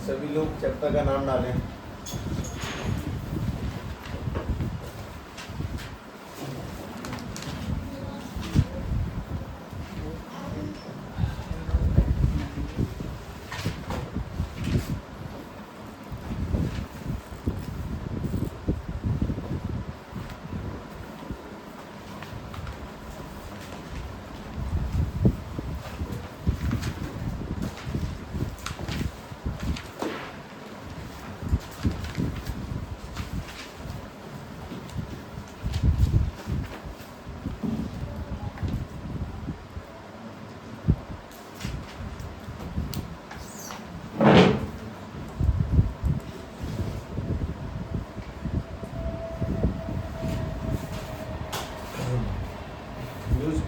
सभी लोग चैप्टर का नाम डालें।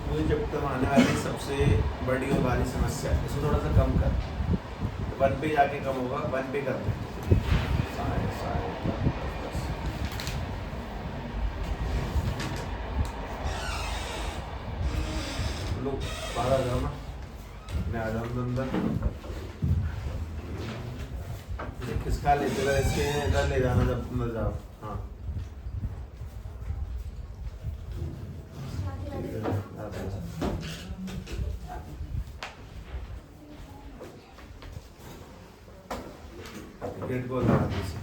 पूरे चैप्टर में आने वाली सबसे बड़ी और भारी समस्या है, इसको थोड़ा सा कम कर, वन पे जाके कम होगा, वन पे करते हैं। लोग बाहर आ जाओ ना, मैं आ जाऊँ अंदर। किसका लेते हो, इसके इधर ले जाना जब अंदर जाओ। हाँ गेट को लगा दीजिए।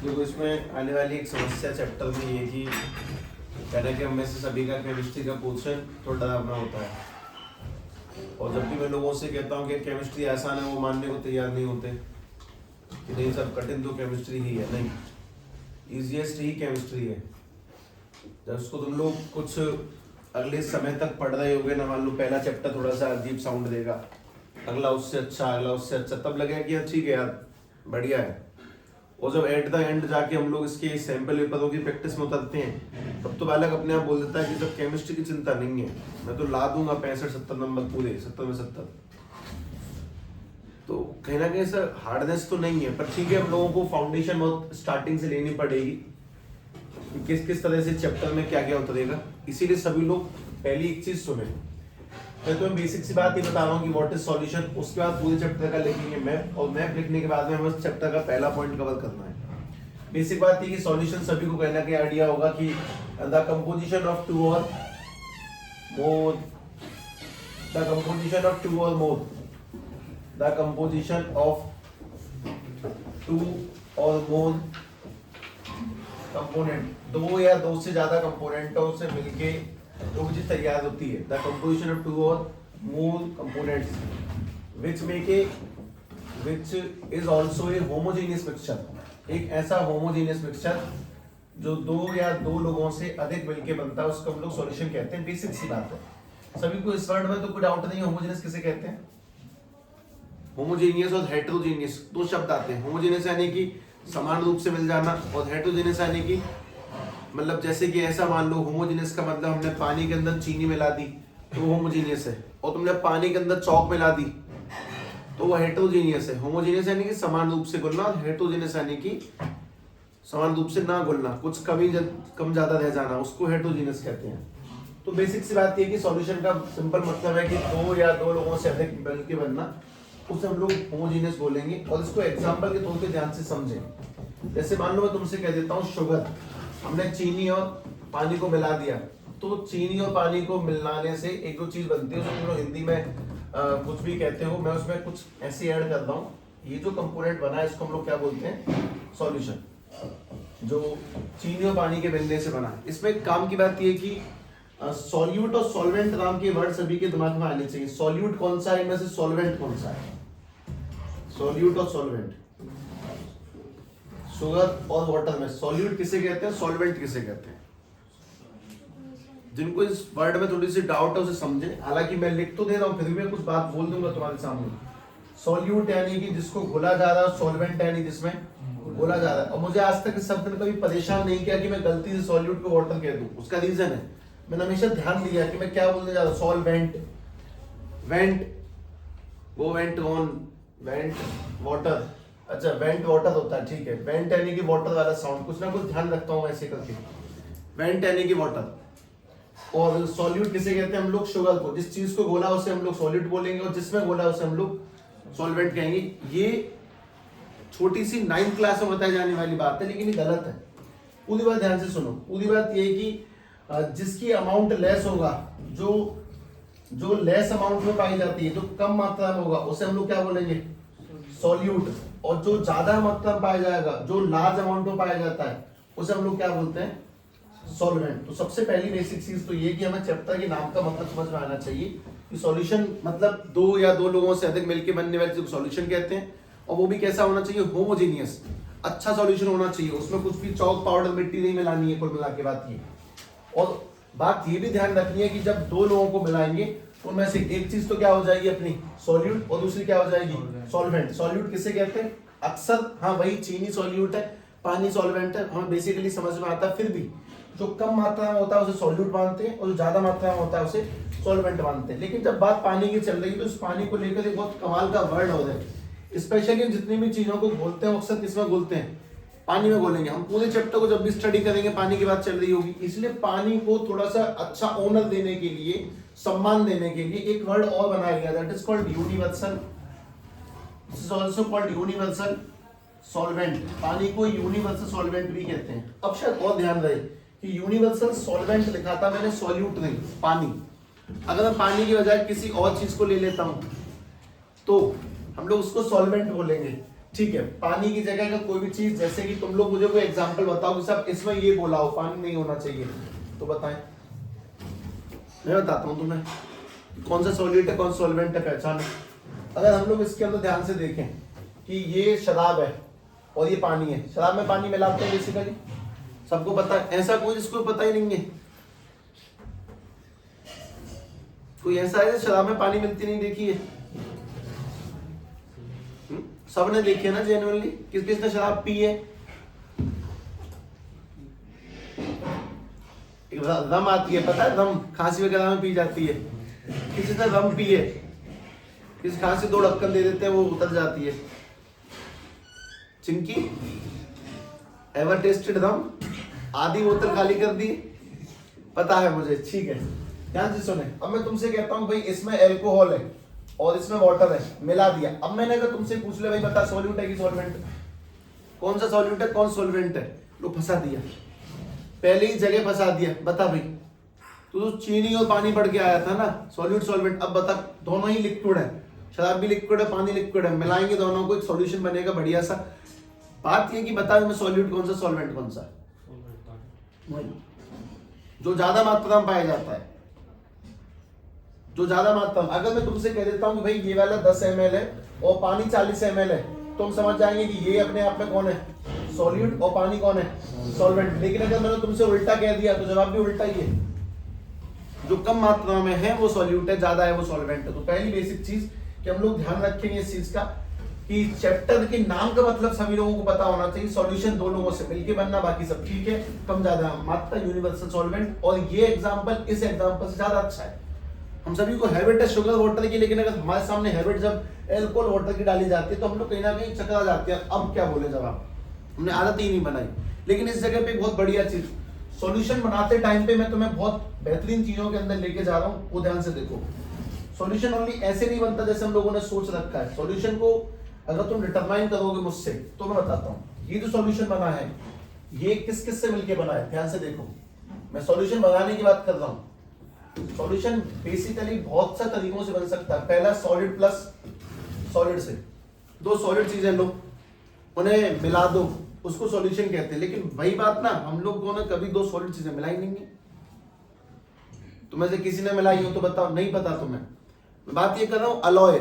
देखो इसमें आने वाली एक समस्या चैप्टर में ये कि कहना कि हम में से सभी का केमिस्ट्री का पोर्शन थोड़ा डरावना होता है, और जब भी मैं लोगों से कहता हूँ कि केमिस्ट्री आसान है, वो मानने को तैयार नहीं होते कि नहीं सब कठिन तो केमिस्ट्री ही है। नहीं, इजीएस्ट ही केमिस्ट्री है। जब उसको तुम लोग कुछ अगले समय तक पढ़ रहे होगे ना, मान लो पहला चैप्टर थोड़ा सा अजीब साउंड देगा, अगला उससे अच्छा, अगला उससे अच्छा, तब लगेगा कि ठीक है यार बढ़िया है। और जब एट द एंड जाके हम लोग इसके सैंपल पेपरों की प्रैक्टिस में उतरते हैं, तब तो बालक अपने आप बोल देता है कि जब केमिस्ट्री की चिंता नहीं है, मैं तो ला दूंगा 65-70 नंबर पूरे, 70 में 70। तो कहीं ना कहीं सर हार्डनेस तो नहीं है, पर ठीक है हम लोगों को फाउंडेशन बहुत स्टार्टिंग से लेनी पड़ेगी, किस किस तरह से चैप्टर में क्या क्या उतरेगा। इसीलिए सभी लोग पहली एक चीज सुने, मैं तुम्हें बेसिक सी बात ये बता रहा हूँ कि व्हाट इज सॉल्यूशन, उसके बाद पूरे चैप्टर का लिखेंगे मैप, और मैप लिखने के बाद में हमें उस चैप्टर का पहला पॉइंट कवर करना है। बेसिक बात ये कि सॉल्यूशन सभी को कहना कि आइडिया होगा कि the composition of two or more, the composition of two or more, the composition of two or more component, दो या दो से ज्यादा कंपोनेंटों से मिलके जो चीज तैयार होती है, the composition of two or more components which make a, which is also a homogeneous mixture, एक ऐसा होमोजेनियस मिक्सचर जो दो या दो लोगों से अधिक मिलके बनता है, उसको हम लोग सॉल्यूशन कहते हैं। बेसिक सी बात है, सभी को इस वर्ड में तो कोई डाउट नहीं है। होमोजेनियस किसे कहते हैं? होमोजेनियस और हेटेरोजेनियस दो शब्द आते हैं। होमोजेनियस यानी कि समान रूप से मिल जाना, और हेटेरोजेनियस यानी कि मतलब जैसे कि ऐसा मान लो, होमोजेनियस का मतलब हमने पानी के अंदर चीनी मिला दी तो वो होमोजेनियस है, और तुमने पानी के अंदर चौक मिला दी तो वो हेटेरोजेनियस है। होमोजेनियस यानी कि समान रूप से घुलना, और हेटेरोजेनियस यानी कि समान रूप से ना घुलना, कुछ कम ज्यादा रह जाना, उसको हेटेरोजेनियस कहते हैं। तो बेसिक सी बात ये कि सॉल्यूशन का सिंपल मतलब है कि दो या दो लोगों से अधिक मिलके बनना, उसे हम लोग होमोजेनियस बोलेंगे। और इसको एग्जांपल के तौर पे ध्यान से समझें। जैसे मान लो मैं तुमसे कह देता हूँ शुगर, हमने चीनी और पानी को मिला दिया, तो चीनी और पानी को मिलाने से एक दो चीज बनती है, जो तुम हिंदी में कुछ भी कहते हो, मैं उसमें कुछ ऐसे ऐड करता हूँ। ये जो कंपोनेंट बना है इसको हम लोग क्या बोलते हैं? सॉल्यूशन, जो चीनी और पानी के मिलने से बना। इसमें काम की बात ये कि सॉल्यूट और सॉल्वेंट नाम के वर्ड सभी के दिमाग में आने चाहिए। सॉल्यूट कौन सा है इनमें से, सॉल्वेंट कौन सा है? सॉल्यूट और सॉल्वेंट, शुगर और वाटर में सॉल्यूट किसे कहते हैं, सॉल्वेंट किसे कहते हैं? जिनको इस वर्ड में थोड़ी सी डाउट है उसे समझे। हालांकि मैं लिख तो दे रहा हूँ, फिर भी मैं कुछ बात बोल दूंगा तुम्हारे सामने। सॉल्यूट यानी कि जिसको घोला जा रहा है, सॉल्वेंट यानी जिसमें घोला जा रहा है। और मुझे आज तक इस शब्द ने कभी परेशान नहीं किया कि मैं गलती से सॉल्यूट को वाटर कह दूं। उसका रीजन है, मैंने हमेशा ध्यान दिया कि मैं क्या बोलने जा रहा हूँ। सॉल्वेंट, वेंट, वो वेंट ऑन, वेंट वाटर, अच्छा वेंट वाटर होता है, ठीक है। वेंट यानी कि वाटर वाला साउंड, कुछ ना कुछ ध्यान रखता हूँ ऐसे करके। वेंट यानी कि वाटर, और सॉल्यूट किसे कहते हैं हम लोग? शुगर को। जिस चीज को घोला उसे हम लोग सॉल्यूट बोलेंगे और जिसमें घोला उसे हम लोग सॉल्वेंट कहेंगे। ये छोटी सी 9th क्लास में बताई जाने वाली बात है, लेकिन ये गलत है। पूरी बात ध्यान से सुनो। पूरी बात ये है कि जिसकी अमाउंट लेस होगा, जो लेस अमाउंट में पाई जाती है, जो कम मात्रा में होगा, उसे हम लोग क्या बोलेंगे? सॉल्यूट। और जो ज्यादा मात्रा में पाया जाएगा, जो लार्ज अमाउंट में पाया जाता है, उसे हम लोग क्या बोलते हैं? सॉल्वेंट। तो सबसे पहली बेसिक चीज तो ये कि हमें चैप्टर के नाम का मतलब समझ में आना चाहिए कि सॉल्यूशन मतलब दो या दो लोगों से अधिक मिलकर बनने वाले चीज को सॉल्यूशन कहते हैं। और वो भी कैसा होना चाहिए? होमोजेनियस, अच्छा सॉल्यूशन होना चाहिए। उसमें कुछ भी चौक पाउडर मिट्टी नहीं मिलानी है, कुल मिला के बात ये। और बात ये भी ध्यान रखनी है कि जब दो लोगों को मिलाएंगे तो उनमें से एक चीज तो क्या हो जाएगी अपनी? सॉल्यूट, और दूसरी क्या हो जाएगी? सॉल्वेंट। सॉल्यूट किसे कहते हैं? अक्सर हाँ वही चीनी सॉल्यूट है, पानी सॉल्वेंट है, हमें बेसिकली समझ में आता है। फिर भी जो कम मात्रा में होता है उसे सॉल्यूट मानते हैं और जो ज्यादा मात्रा में होता है उसे सॉल्वेंट मानते हैं। लेकिन जब बात पानी की चल रही है तो इस पानी को लेकर एक बहुत कमाल का वर्ड हो रहा है। स्पेशली जितनी भी चीजों को घोलते हैं अक्सर किसमें घोलते हैं? पानी में घोलेंगे। हम पूरे चैप्टर को जब भी स्टडी करेंगे पानी की बात चल रही होगी, इसलिए पानी को थोड़ा सा अच्छा ऑनर देने के लिए, सम्मान देने के लिए एक वर्ड और बनाया गया, that is called universal. This is also called universal solvent. पानी को यूनिवर्सल सॉल्वेंट भी कहते हैं। अब शायद और ध्यान रहे कि यूनिवर्सल सॉल्वेंट लिखा था मैंने, सॉल्यूट नहीं, पानी। अगर मैं पानी की बजाय किसी और चीज को ले लेता हूं तो हम लोग उसको सॉल्वेंट बोलेंगे, ठीक है? पानी की जगह अगर कोई भी चीज, जैसे कि तुम लोग मुझे कोई एग्जांपल बताओ कि साहब इसमें ये बोला हो पानी नहीं होना चाहिए, तो बताएं। मैं बताता हूं तुम्हें कौन सा सॉल्यूट है कौन सॉल्वेंट है, पहचानो। अगर हम लोग इसके अंदर ध्यान से देखें कि ये शराब है और ये पानी है, शराब में पानी मिलाते हैं बेसिकली, सबको पता है। ऐसा कोई जिसको पता ही नहीं है? कोई ऐसा है शराब में पानी मिलती नहीं देखी है? सबने देखी है ना जेन्युइनली? किस किसने शराब पी है? एक रम आती है, पता है? रम खांसी वगैरह में पी जाती है। किसी ने रम पी है, किस खांसी 2 ढक्कन दे देते हैं वो उतर जाती है। चिंकी, एवर टेस्टेड रम? आधी बोतल खाली कर दी, पता है मुझे, ठीक है। ध्यान से सुने। अब मैं तुमसे कहता हूं भाई इसमें एल्कोहल है और इसमें वाटर है, मिला दिया। अब मैंने अगर तुमसे पूछ लिया भाई बता सॉल्यूट है कि सॉल्वेंट? कौन सा सॉल्यूट है कौन सॉल्वेंट है? लो फंसा दिया, पहले ही जगह फंसा दिया। बता भाई, तू तो चीनी और पानी पढ़ के आया था ना, सॉल्यूट सॉल्वेंट। अब बता, दोनों ही लिक्विड है, शराब भी लिक्विड है, पानी लिक्विड है, मिलाएंगे दोनों को एक सॉल्यूशन बनेगा बढ़िया सा। बात ये कि बता मैं सॉल्यूट कौन सा सॉल्वेंट कौन सा? जो ज्यादा मात्रा में पाया जाता है, जो ज्यादा मात्रा में। अगर मैं तुमसे कह देता हूं कि भाई ये वाला 10 ml है और पानी 40 ml है, तो हम समझ जाएंगे कि ये अपने आप में कौन है? सॉल्यूट, और पानी कौन है? सॉल्वेंट। लेकिन अगर मैंने तुमसे उल्टा कह दिया तो जवाब भी उल्टा ही है। जो कम मात्रा में है वो सॉल्यूट है, ज्यादा है वो सॉल्वेंट है। तो पहली बेसिक चीज कि हम लोग ध्यान रखेंगे इस चीज का कि चैप्टर के नाम का मतलब सभी लोगों को पता होना चाहिए। सॉल्यूशन 2 लोगों से मिलके बनना, बाकी सब ठीक है, कम ज्यादा मात्रा यूनिवर्सल सॉल्वेंट। और ये एग्जांपल इस एग्जांपल से ज्यादा अच्छा है। हम सभी को हैबिट है शुगर वाटर की, लेकिन अगर हमारे सामने हैबिट जब एल्कोहल वाटर की डाली जाती है तो हम लोग कहीं ना कहीं चकरा जाते हैं। अब क्या बोले जवाब, हमने आदत ही नहीं बनाई। लेकिन इस जगह पे बहुत बढ़िया चीज, सॉल्यूशन बनाते टाइम पे मैं तुम्हें बहुत बेहतरीन चीजों के अंदर लेके जा रहा हूँ, वो ध्यान से देखो। सॉल्यूशन ओनली ऐसे नहीं बनता जैसे हम लोगों ने सोच रखा है। सॉल्यूशन को अगर तुम डिटरमाइन करोगे मुझसे तो मैं बताता हूँ, ये जो सॉल्यूशन बना है ये किस किस से मिलके बना है, ध्यान से देखो। मैं सॉल्यूशन बनाने की बात कर रहा हूँ। सॉल्यूशन बेसिकली बहुत सा तरीकों से बन सकता है। पहला सॉलिड प्लस सॉलिड से, 2 सॉलिड चीजें लो, उन्हें मिला दो, उसको सॉल्यूशन कहते हैं। लेकिन वही बात ना, हम लोगों ने कभी 2 सॉलिड चीजें मिलाई नहीं है। तुम्हें से किसी ने मिलाई हो तो बताओ, नहीं पता तुम्हें। मैं बात ये कर रहा हूं अलॉय,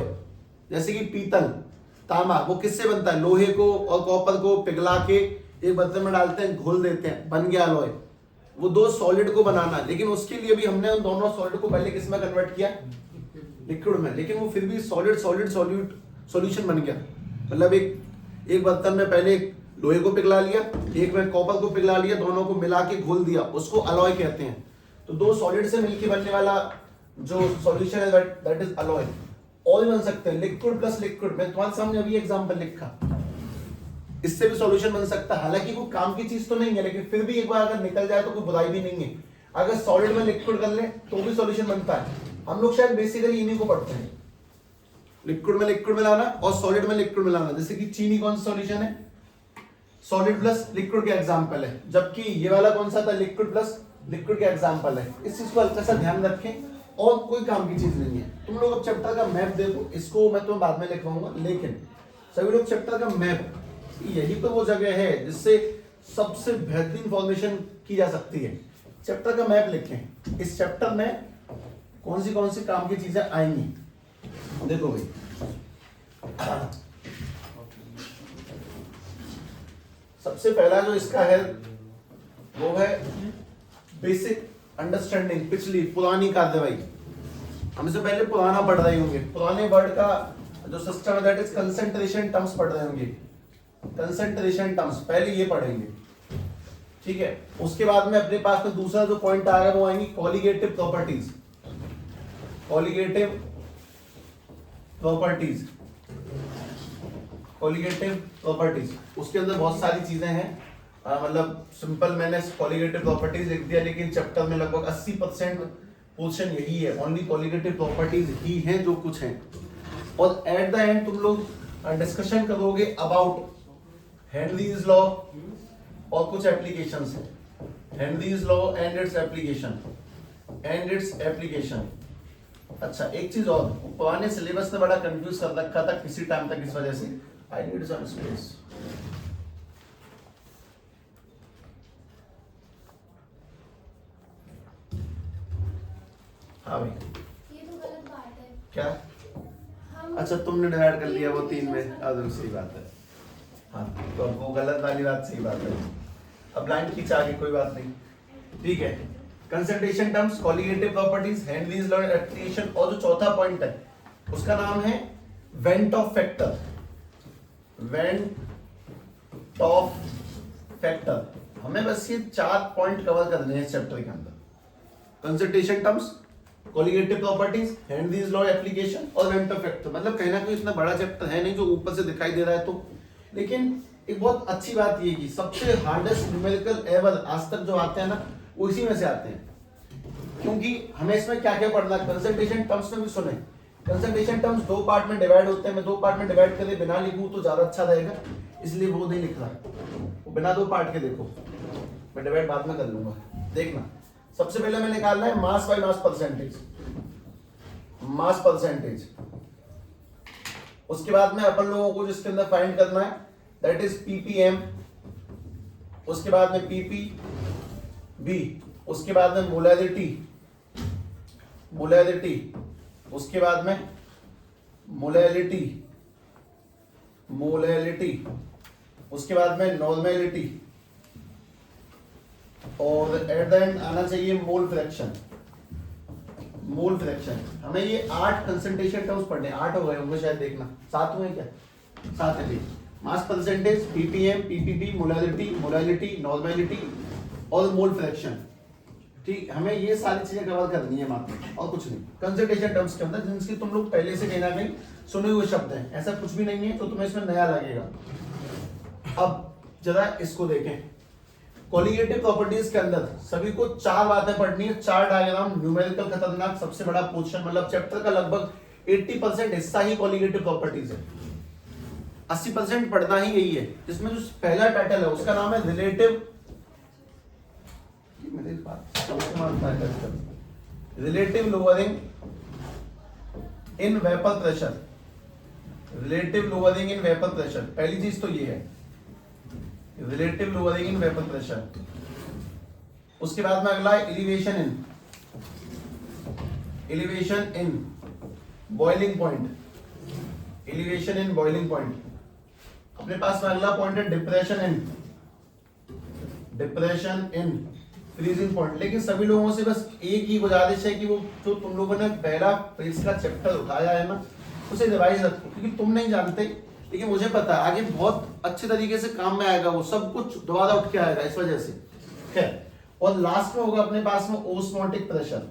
जैसे कि पीतल, तांबा, वो किससे बनता है? लोहे को और कॉपर को पिघला के एक बर्तन में डालते हैं, घोल देते हैं, बन गया अलॉय। वो 2 सॉलिड को बनाना, लेकिन उसके लिए भी हमने उन दोनों सॉलिड को पहले किस में कन्वर्ट किया? लिक्विड में। लेकिन वो फिर भी सॉलिड सॉलिड सॉल्यूट सॉल्यूशन बन गया। मतलब एक बर्तन में पहले लोहे को पिघला लिया, एक में कॉपर को पिघला लिया, दोनों को मिला के घोल दिया, उसको अलॉय कहते हैं। तो 2 सॉलिड से मिलकर बनने वाला जो सॉल्यूशन है दैट इज अलॉय। और बन सकते हैं लिक्विड प्लस लिक्विड। मैं तुम्हारे सामने अभी एग्जांपल लिखा, इससे भी सॉल्यूशन बन सकता है। हालांकि वो काम की चीज तो नहीं है, लेकिन फिर भी एक बार अगर निकल जाए तो कोई बुराई भी नहीं है। अगर सॉलिड में लिक्विड कर ले तो भी सॉल्यूशन बनता है। हम लोग शायद बेसिकली इन्हीं को पढ़ते हैं, लिक्विड में लिक्विड मिलाना और सॉलिड में लिक्विड मिलाना। जैसे कि चीनी कौन सा सॉल्यूशन है, सॉलिड प्लस लिक्विड के एग्जांपल है, जबकि ये वाला कौन सा था, लिक्विड प्लस लिक्विड के एग्जांपल है। इस चीज को हल्का सा ध्यान रखें और कोई काम की चीज नहीं है। तुम लोग अब चैप्टर का मैप देखो, इसको मैं तुम्हें बाद में लिखवाऊंगा, लेकिन सभी लोग चैप्टर का मैप, यही तो वो जगह है जिससे सबसे बेहतरीन फॉर्मेशन की जा सकती है। चैप्टर का मैप लिखें, इस चैप्टर में कौन सी काम की चीजें आएंगी। देखो भाई, सबसे पहला जो इसका है वो है बेसिक अंडरस्टैंडिंग, पिछली पुरानी कार्यवाही। हम इससे पहले पुराना पढ़ रहे होंगे, पुराने वर्ड का जो सिस्टम है दैट इज कंसंट्रेशन टर्म्स पढ़ रहे होंगे, कंसंट्रेशन टर्म्स पहले ये पढ़ेंगे, ठीक है। उसके बाद में अपने पास में दूसरा जो पॉइंट आ रहा है वो आएंगी colligative properties, colligative properties, colligative properties. उसके अंदर बहुत सारी चीजें हैं, मतलब सिंपल मैंने कॉलिगेटिव प्रॉपर्टीज लिख दिया, लेकिन चैप्टर में लगभग 80% पोर्शन यही है, ओनली कॉलिगेटिव प्रॉपर्टीज ही हैं जो कुछ हैं। और एट द एंड तुम लोग डिस्कशन करोगे अबाउट हेनरीज लॉ और कुछ एप्लीकेशंस हैं, Henry's law and its application, and its application. अच्छा एक चीज और, पुराने सिलेबस ने बड़ा कंफ्यूज कर रखा था किसी टाइम तक, इस वजह से आई नीड सम स्पेस। हाँ भाई, ये तो गलत बात है। क्या? हम अच्छा तुमने डिवाइड कर लिया वो 3 में, सही बात है। हाँ तो अब वो गलत वाली बात सही बात है, अब लाइन खींच आगे, कोई बात नहीं, ठीक है। Concentration terms, colligative properties, Henry's law application, और जो चौथा पॉइंट है उसका नाम है went of factor, went of factor. हमें बस ये 4 पॉइंट कवर करने हैं इस चैप्टर के अंदर, concentration terms, colligative properties, Henry's law application और वेंट ऑफ फैक्टर। मतलब कहीं ना कहीं इतना बड़ा चैप्टर है नहीं जो ऊपर से दिखाई दे रहा है तो, लेकिन एक बहुत अच्छी बात ये कि सबसे हार्डेस्ट न्यूमेरिकल एवर आज तक जो आते हैं ना वो इसी में से आते हैं, क्योंकि हमें इसमें क्या क्या पढ़ना है। कंसंट्रेशन टर्म्स में भी सुने, कंसंट्रेशन टर्म्स 2 पार्ट में डिवाइड होते हैं, मैं 2 पार्ट में डिवाइड करे बिना लिखूं तो ज्यादा अच्छा रहेगा, इसलिए वो नहीं लिख रहा, वो बिना 2 पार्ट के देखो, मैं डिवाइड बाद में कर लूंगा। देखना, सबसे पहले मैं निकालना है mass by mass percentage, mass percentage. उसके बाद में अपन लोगों को जिसके अंदर फाइंड करना है दैट इज पीपीएम, उसके बाद में पीपीबी, उसके बाद में मोलैरिटी, मोलैरिटी, उसके बाद में मोलैलिटी, मोलैलिटी, उसके बाद में नॉर्मेलिटी, और एट द एंड आना चाहिए मोल फ्रैक्शन, मोल फ्रैक्शन। हमें ये 8 कंसंट्रेशन टर्म्स पढ़ने, 8 हो गए होंगे शायद, देखना 7 हुए क्या, 7 है। Mass percentage, ppm, PPB, molality, molality, normality और मोल फ्रैक्शन, ठीक। हमें ये सारी चीजें कवर करनी है मात्र, और कुछ नहीं कंसंट्रेशन टर्म्स के अंदर, जिनकी तुम लोग पहले से कहीं ना कहीं सुने हुए शब्द हैं, ऐसा कुछ भी नहीं है तो तुम्हें इसमें नया लगेगा। अब जरा इसको देखें, कॉलिगेटिव प्रॉपर्टीज के अंदर सभी को 4 बातें पढ़नी है, 4 डायग्राम, न्यूमेरिकल खतरनाक सबसे बड़ा पोर्शन, मतलब चैप्टर का लगभग 80% हिस्सा ही कॉलिगेटिव प्रॉपर्टीज है, 80% पढ़ना ही यही है। जिसमें जो पहला टाइटल है उसका नाम है रिलेटिव, मेरी बात relative lowering in vapour pressure, relative lowering in vapour pressure. पहली चीज तो ये है relative lowering in vapour pressure. उसके बाद में अगला है elevation in, elevation in boiling point, elevation in boiling point. अपने पास में अगला पॉइंट है depression in, depression in freezing point. लेकिन सभी लोगों से बस एक ही गुजारिश है कि वो जो तुम लोगों ने पहला फेज का चैप्टर उठाया है ना उसे रिवाइज रखो, क्योंकि तुम नहीं जानते लेकिन मुझे पता है आगे बहुत अच्छे तरीके से काम में आएगा, वो सब कुछ दोबारा उठ के आएगा इस वजह से, खैर। और लास्ट में होगा अपने पास में ओस्मोटिक प्रेशर,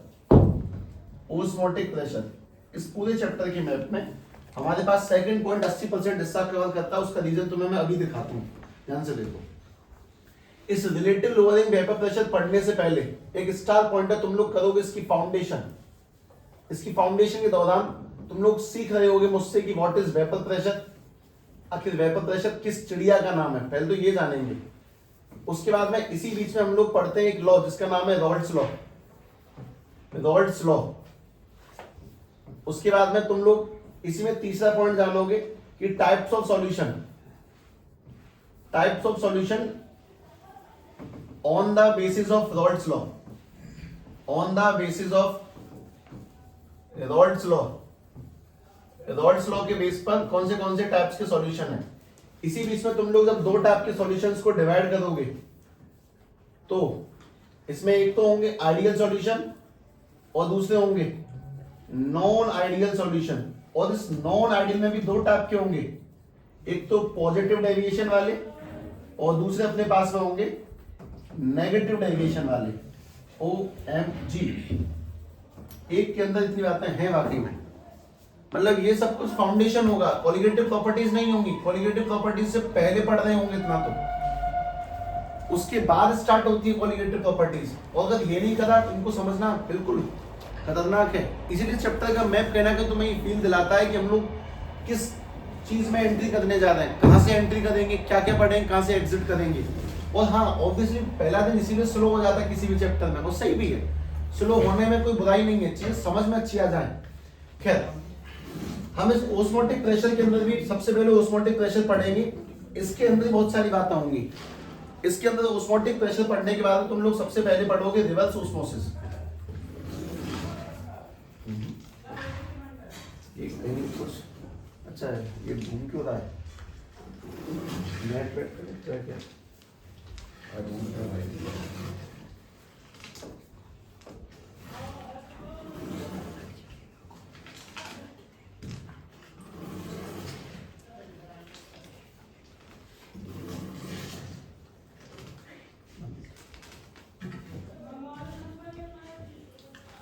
ओस्मोटिक प्रेशर। इस पूरे चैप्टर के मैप में हमारे पास सेकंड पॉइंट 80% हिस्सा कवर करता है, उसका रीजन तुम्हें मैं अभी दिखाता हूँ, ध्यान से देखो। इस रिलेटिव लोअरिंग वेपर प्रेशर पढ़ने से पहले एक स्टार पॉइंटर तुम लोग करोगे इसकी फाउंडेशन। इसकी फाउंडेशन के दौरान तुम लोग सीख रहे होगे मुझसे कि व्हाट इज वेपर प्रेशर, आखिर वेपर प्रेशर किस चिड़िया का नाम है, पहले तो ये जानेंगे। उसके बाद में इसी बीच में हम लोग पढ़ते हैं एक लॉ जिसका नाम है रॉल्ड्स लॉ, रॉल्ड्स लॉ। उसके बाद में तुम लोग इसी में तीसरा पॉइंट जानोगे कि types of solution, types of solution on the basis of Raoult's law, on the basis of Raoult's law. Raoult's law के बेस पर कौन से टाइप्स के सॉल्यूशन है। इसी बीच में तुम लोग जब दो टाइप के सॉल्यूशंस को डिवाइड करोगे तो इसमें एक तो होंगे आइडियल सॉल्यूशन और दूसरे होंगे नॉन आइडियल सॉल्यूशन। और इस नॉन आइडियल में भी दो टाइप के होंगे, एक तो पॉजिटिव डेविएशन वाले और दूसरे अपने पास में होंगे नेगेटिव डेविएशन वाले, OMG। एक के अंदर इतनी बातें हैं वाकई में, मतलब ये सब कुछ फाउंडेशन होगा, कोलिगेटिव प्रॉपर्टीज नहीं होंगी। कोलिगेटिव प्रॉपर्टीज से पहले पढ़ रहे होंगे इतना तो, उसके बाद स्टार्ट होती है कोलिगेटिव प्रॉपर्टीज। और अगर ये नहीं करा तो इनको समझना बिल्कुल खतरनाक है। इसीलिए चैप्टर का मैप कहना कि तुम्हें ये फील दिलाता है कि हम लोग किस चीज में एंट्री करने जा रहे हैं, कहां से एंट्री करेंगे, क्या क्या पढ़ेंगे, कहां से एग्जिट करेंगे। और हाँ, ऑब्वियसली पहला दिन इसीलिए स्लो हो जाता है किसी भी चैप्टर में, वो सही भी है, स्लो होने में कोई बुराई नहीं है, चीज समझ में अच्छी आ जाए। खैर, हम इस ओस्मोटिक प्रेशर के अंदर भी सबसे पहले ओस्मोटिक प्रेशर पढ़ेंगे। इसके अंदर बहुत सारी बातें होंगी। इसके अंदर ओस्मोटिक प्रेशर पढ़ने के बाद तुम लोग सबसे पहले पढ़ोगे रिवर्स ओस्मोसिस। एक नहीं कुछ अच्छा है, ये घूम क्यों रहा है, नेट पे कनेक्ट है क्या?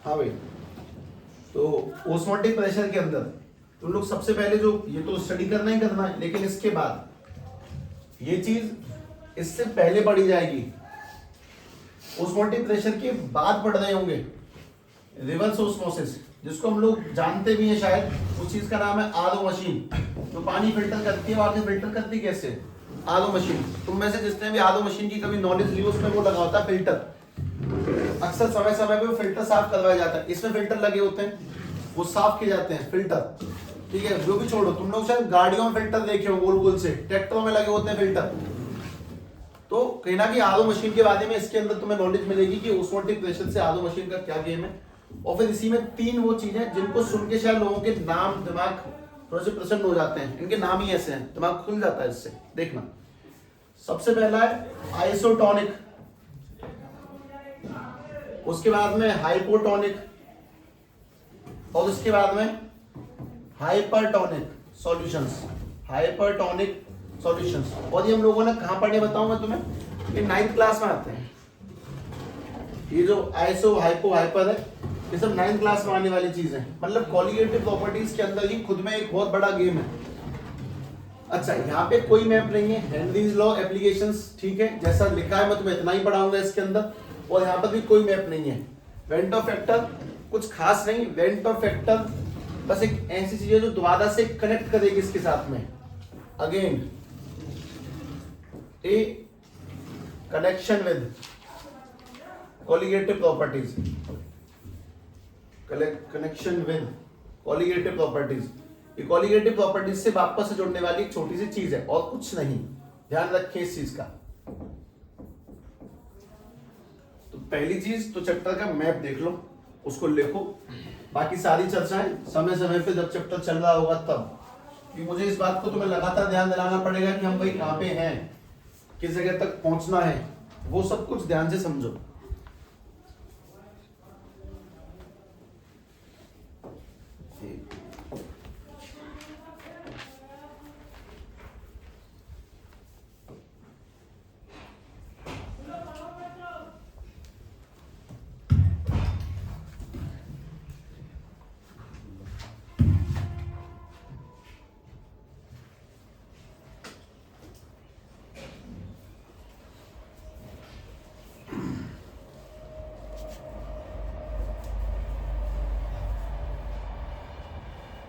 हाँ भाई, तो ओस्मोटिक प्रेशर के अंदर तुम लोग सबसे पहले जो ये तो स्टडी करना ही करना है, लेकिन इसके बाद ये चीज इससे पहले पढ़ी जाएगी। ओस्मोटिक प्रेशर के बाद पढ़ रहे होंगे रिवर्स ओस्मोसिस, जिसको हम लोग जानते भी हैं शायद। उस चीज का नाम है आरओ मशीन, जो पानी फिल्टर करती है। और आगे फिल्टर करती कैसे? RO machine. तुम में से जिसने भी आरओ मशीन की कभी नॉलेज ली, उसमें वो लगा होता है फिल्टर। अक्सर समय समय पे वो फिल्टर साफ करवाया जाता है, इसमें फिल्टर लगे होते हैं, वो साफ किए जाते हैं फिल्टर। ठीक है, जो भी छोड़ो, तुम लोग शायद गाड़ियों में फिल्टर देखे हो गोल गोल से, ट्रैक्टरों में लगे होते हैं फिल्टर। तो कहना कि आरओ मशीन के बारे में इसके अंदर तुम्हें नॉलेज मिलेगी कि ओस्मोटिक प्रेशर से आरओ मशीन का क्या गेम है। और फिर इसी में तीन वो चीजें जिनको सुन के शायद लोगों के नाम दिमाग थोड़े से प्रसन्न हो जाते हैं, इनके नाम ही ऐसे हैं, दिमाग खुल जाता है इससे। देखना, सबसे पहला है आइसोटोनिक, उसके बाद में हाइपोटोनिक, और उसके बाद में हाइपरटोनिक सॉल्यूशंस। Hypertonic solutions. और ये हम लोगों ने कहां पढ़े बताऊं मैं तुम्हें, ये 9th क्लास में आते हैं। ये जो आइसो हाइपो हाइपर है, ये सब 9th क्लास में आने वाली चीजें, मतलब कोलिगेटिव प्रॉपर्टीज के अंदर ही खुद में एक बहुत बड़ा गेम है। अच्छा, यहाँ पे कोई मैप नहीं है, हेनरीज लॉ एप्लीकेशंस, ठीक है, जैसा लिखा है मैं तुम्हें इतना ही पढ़ाऊंगा इसके अंदर। और यहाँ पर भी कोई मैप नहीं है। वेंटो फैक्टर कुछ खास नहीं, वेंटो फैक्टर बस एक ऐसी चीज है जो दोबारा से कनेक्ट करेगी इसके साथ में। Again A connection with colligative properties, connection with colligative properties. ये कोलिगेटिव प्रॉपर्टीज से वापस से जुड़ने वाली एक छोटी सी चीज है और कुछ नहीं, ध्यान रखें इस चीज का। तो पहली चीज तो चैप्टर का मैप देख लो, उसको लिखो। बाकी सारी चर्चाएं समय समय पे जब चैप्टर चल रहा होगा तब, कि मुझे इस बात को तुम्हें लगातार ध्यान दिलाना पड़ेगा कि हम भाई कहाँ पे हैं, किस जगह तक पहुंचना है, वो सब कुछ ध्यान से समझो।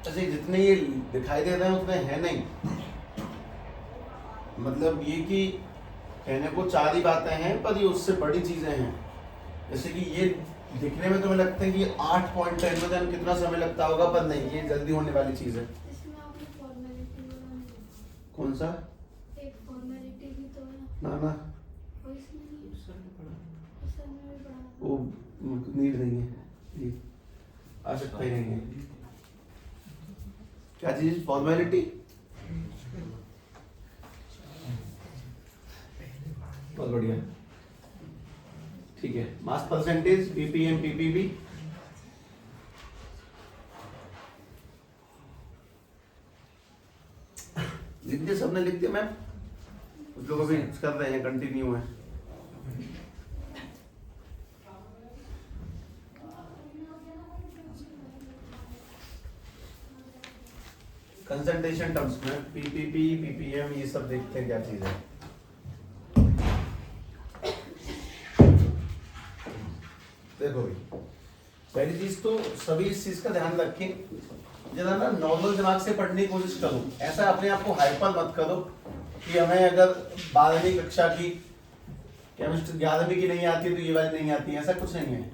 ऐसे जितने ये दिखाई दे रहे हैं उतने हैं नहीं। मतलब ये कि कहने को 4 ही बातें हैं पर ये उससे बड़ी चीजें हैं। जैसे कि ये दिखने में तुम्हें लगता है कि 8.10 में जान कितना समय लगता होगा, पर नहीं, ये जल्दी होने वाली चीज है। इसमें आपने फॉर्मेलिटी बोला नहीं। कौन सा? एक फॉर्मेलिटी भी तो है। ना ना, वो इसमें नहीं है। सर में भी पढ़ा था। वो नीड नहीं है, ये आवश्यकता ही नहीं है। क्या चीज? फॉर्मेलिटी। बहुत बढ़िया, ठीक है। Mass percentage, ppm, PPV. लिख दिया सबने? लिख दिया मैम? कुछ लोग अभी कर रहे हैं, कंटिन्यू है। कंसंट्रेशन टर्म्स में पीपीपी, पीपीएम, ये सब देखते हैं क्या चीज है। देखो भाई, पहली चीज तो सभी इस चीज का ध्यान रखें, जरा ना नॉर्मल दिमाग से पढ़ने की कोशिश करो। ऐसा अपने आप को हाइपर मत करो कि हमें अगर 12वीं कक्षा की केमिस्ट्री 11वीं की नहीं आती तो ये वाली नहीं आती, ऐसा कुछ नहीं है।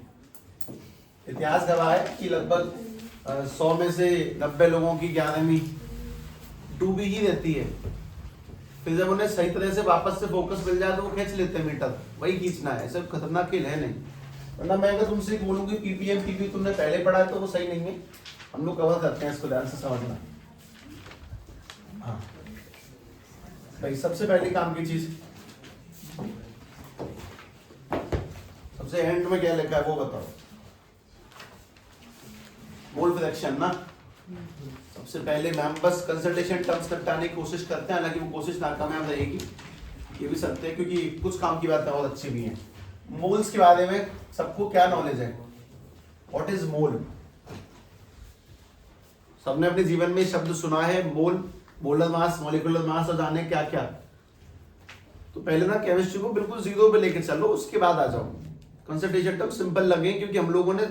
इतिहास गवाह है कि लगभग 100 में से 90 लोगों की 11वीं डूबी ही रहती है। फिर जब उन्हें सही तरह से वापस से फोकस मिल जाए तो वो खींच लेते हैं मीटर, वही खींचना है, ऐसा खतरनाक खेल है नहीं। वरना मैं अगर तुमसे बोलूंगी पीपीएम पीपी तुमने पहले पढ़ा है तो वो सही नहीं है। हम लोग कवर करते हैं, इसको ध्यान से समझना। हाँ भाई, सबसे पहले काम की चीज, सबसे एंड में क्या लिखा है वो बताओ। मोल फ्रैक्शन ना। सबसे पहले मैम बस कंसंट्रेशन टर्म्स निपटाने की कोशिश करते हैं, हालांकि वो कोशिश नाकामयाब रहेगी, ये भी सत्य है, क्योंकि कुछ काम की बातें और अच्छी भी हैं। मोल्स के बारे में सबको क्या नॉलेज है? What is mole? सबने अपने जीवन में शब्द सुना है, मोल, मोलर मास, मॉलिक्यूलर मास, और जाने क्या क्या। तो पहले ना केमिस्ट्री को बिल्कुल 0 पे लेके चलो, उसके बाद आ जाओ। कंसंट्रेशन टर्म सिंपल लगे, क्योंकि हम लोगों ने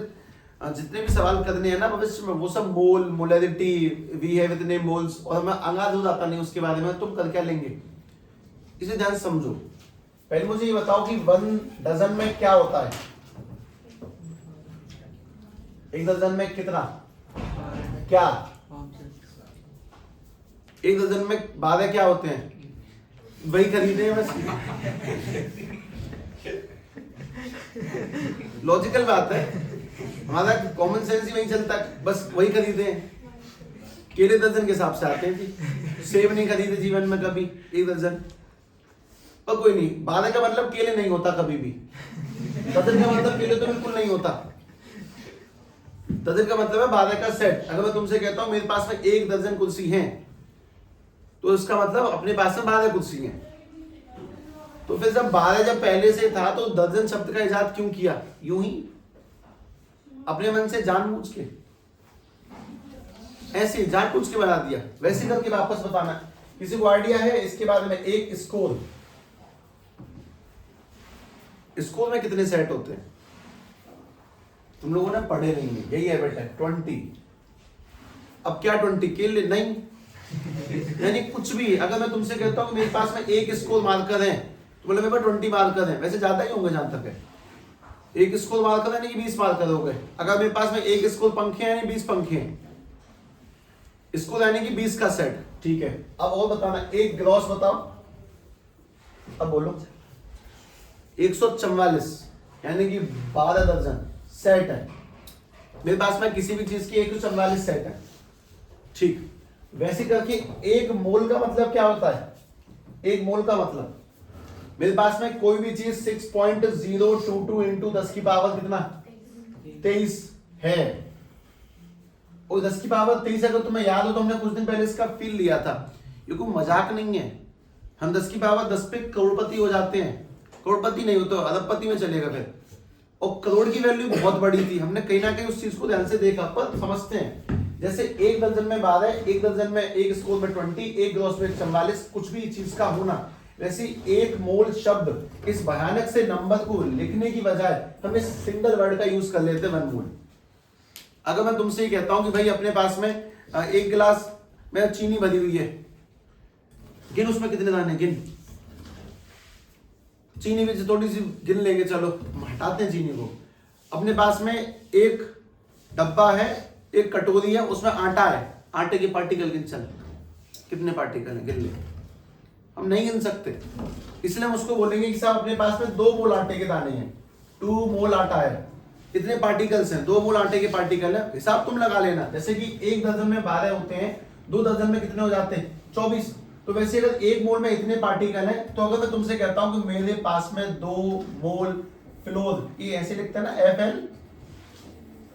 जितने भी सवाल करने हैं ना भविष्य में, वो सब मोल, मोलैरिटी, वी हैव इतने मोल्स, और हमें अंगाज हो जाता नहीं उसके बारे में। तुम कर क्या लेंगे, इसे ध्यान समझो। पहले मुझे ये बताओ कि 1 डजन में क्या होता है? 1 डजन में कितना? क्या 1 डजन में 12 क्या होते हैं? वही खरीदे हैं बस। लॉजिकल बात है, हमारा कॉमन सेंस ही वही चलता है, बस वही खरीदे हैं। केले दर्जन के हिसाब से आते हैं जी, सेब नहीं खरीदे जीवन में कभी 1 दर्जन। पर कोई नहीं, 12 का मतलब केले नहीं होता कभी भी। दर्जन का मतलब केले तो बिल्कुल नहीं होता। दर्जन का मतलब है 12 का सेट। अगर मैं तुमसे कहता हूं मेरे पास में 1 दर्जन कुर्सी हैं, तो इसका मतलब अपने पास में 12 कुर्सी हैं। तो फिर जब 12 जब पहले से था तो दर्जन शब्द का इजाद क्यों किया? यूं ही अपने मन से जानबूझ के, ऐसे जानबूझ के बना दिया। वैसे करके वापस बताना। किसी को आइडिया है इसके बारे में? एक स्कोर, स्कोर में कितने सेट होते हैं? तुम लोगों ने पढ़े नहीं है, यही है बेटा, 20। अब क्या 20 केले नहीं, यानी कुछ भी। अगर मैं तुमसे कहता हूं मेरे पास में 1 स्कोर मार्कर है, तो बोले मेरे पास 20 मार्कर है। वैसे ज्यादा ही होंगे जहां तक है। 1 स्कोर मार्कर है नहीं, 20 मार्कर हो गए। अगर मेरे पास में 1 स्कोर पंखे हैं, 20 पंखे हैं, स्कोर यानी कि 20 का सेट। ठीक है, अब और बताना, एक ग्रॉस बताओ। अब बोलो 144 यानी कि 12 दर्जन सेट है मेरे पास में किसी भी चीज की। 144 सेट है, ठीक। वैसे करके 1 मोल का मतलब क्या होता है? 1 मोल का मतलब मेरे पास में कोई भी चीज 6.022 इंटू 10 की पावर कितना? 23 है। और 10 की पावर 23 अगर तुम्हें याद हो तो हमने कुछ दिन पहले इसका फील लिया था। ये कोई मजाक नहीं है। हम 10 की पावर 10 पे करोड़पति हो जाते हैं। करोड़पति नहीं हो तो अरबपति में चलेगा फिर। और करोड़ की वैल्यू बहुत बड़ी थी। हमने कहीं ना कहीं उस चीज को ध्यान से देखा, पर समझते हैं। जैसे 1 दर्जन में 12, 1 दर्जन में 1 स्कोर में 20, 1 ग्रॉस में 44, कुछ भी चीज का होना। वैसे 1 मोल शब्द इस भयानक से नंबर को लिखने की बजाय हम इस सिंगल वर्ड का यूज कर लेते हैं, 1 मोल। अगर मैं तुमसे ये कहता हूं कि भाई अपने पास में एक गिलास में चीनी भरी हुई है, गिन उसमें कितने दाने, गिन। चीनी भी थोड़ी सी गिन लेंगे, चलो हटाते हैं चीनी को। अपने पास में एक डब्बा है, एक कटोरी है, उसमें आटा है, आटे के पार्टिकल गिन, चल कितने पार्टिकल हैं, गिन ले। हम नहीं गिन सकते, इसलिए हम उसको बोलेंगे कि साहब अपने पास में 2 मोल आटे के दाने हैं, 2 मोल आटा है, कितने पार्टिकल्स हैं, 2 मोल आटे के पार्टिकल है, हिसाब तुम लगा लेना। जैसे कि 1 दर्जन में 12 होते हैं, 2 दर्जन में कितने हो जाते हैं, 24। तो वैसे अगर 1 मोल में इतने पार्टिकल हैं, तो अगर मैं तुमसे कहता हूं कि मेरे पास में 2 मोल फ्लोर, ये ऐसे लिखते हैं ना, FL,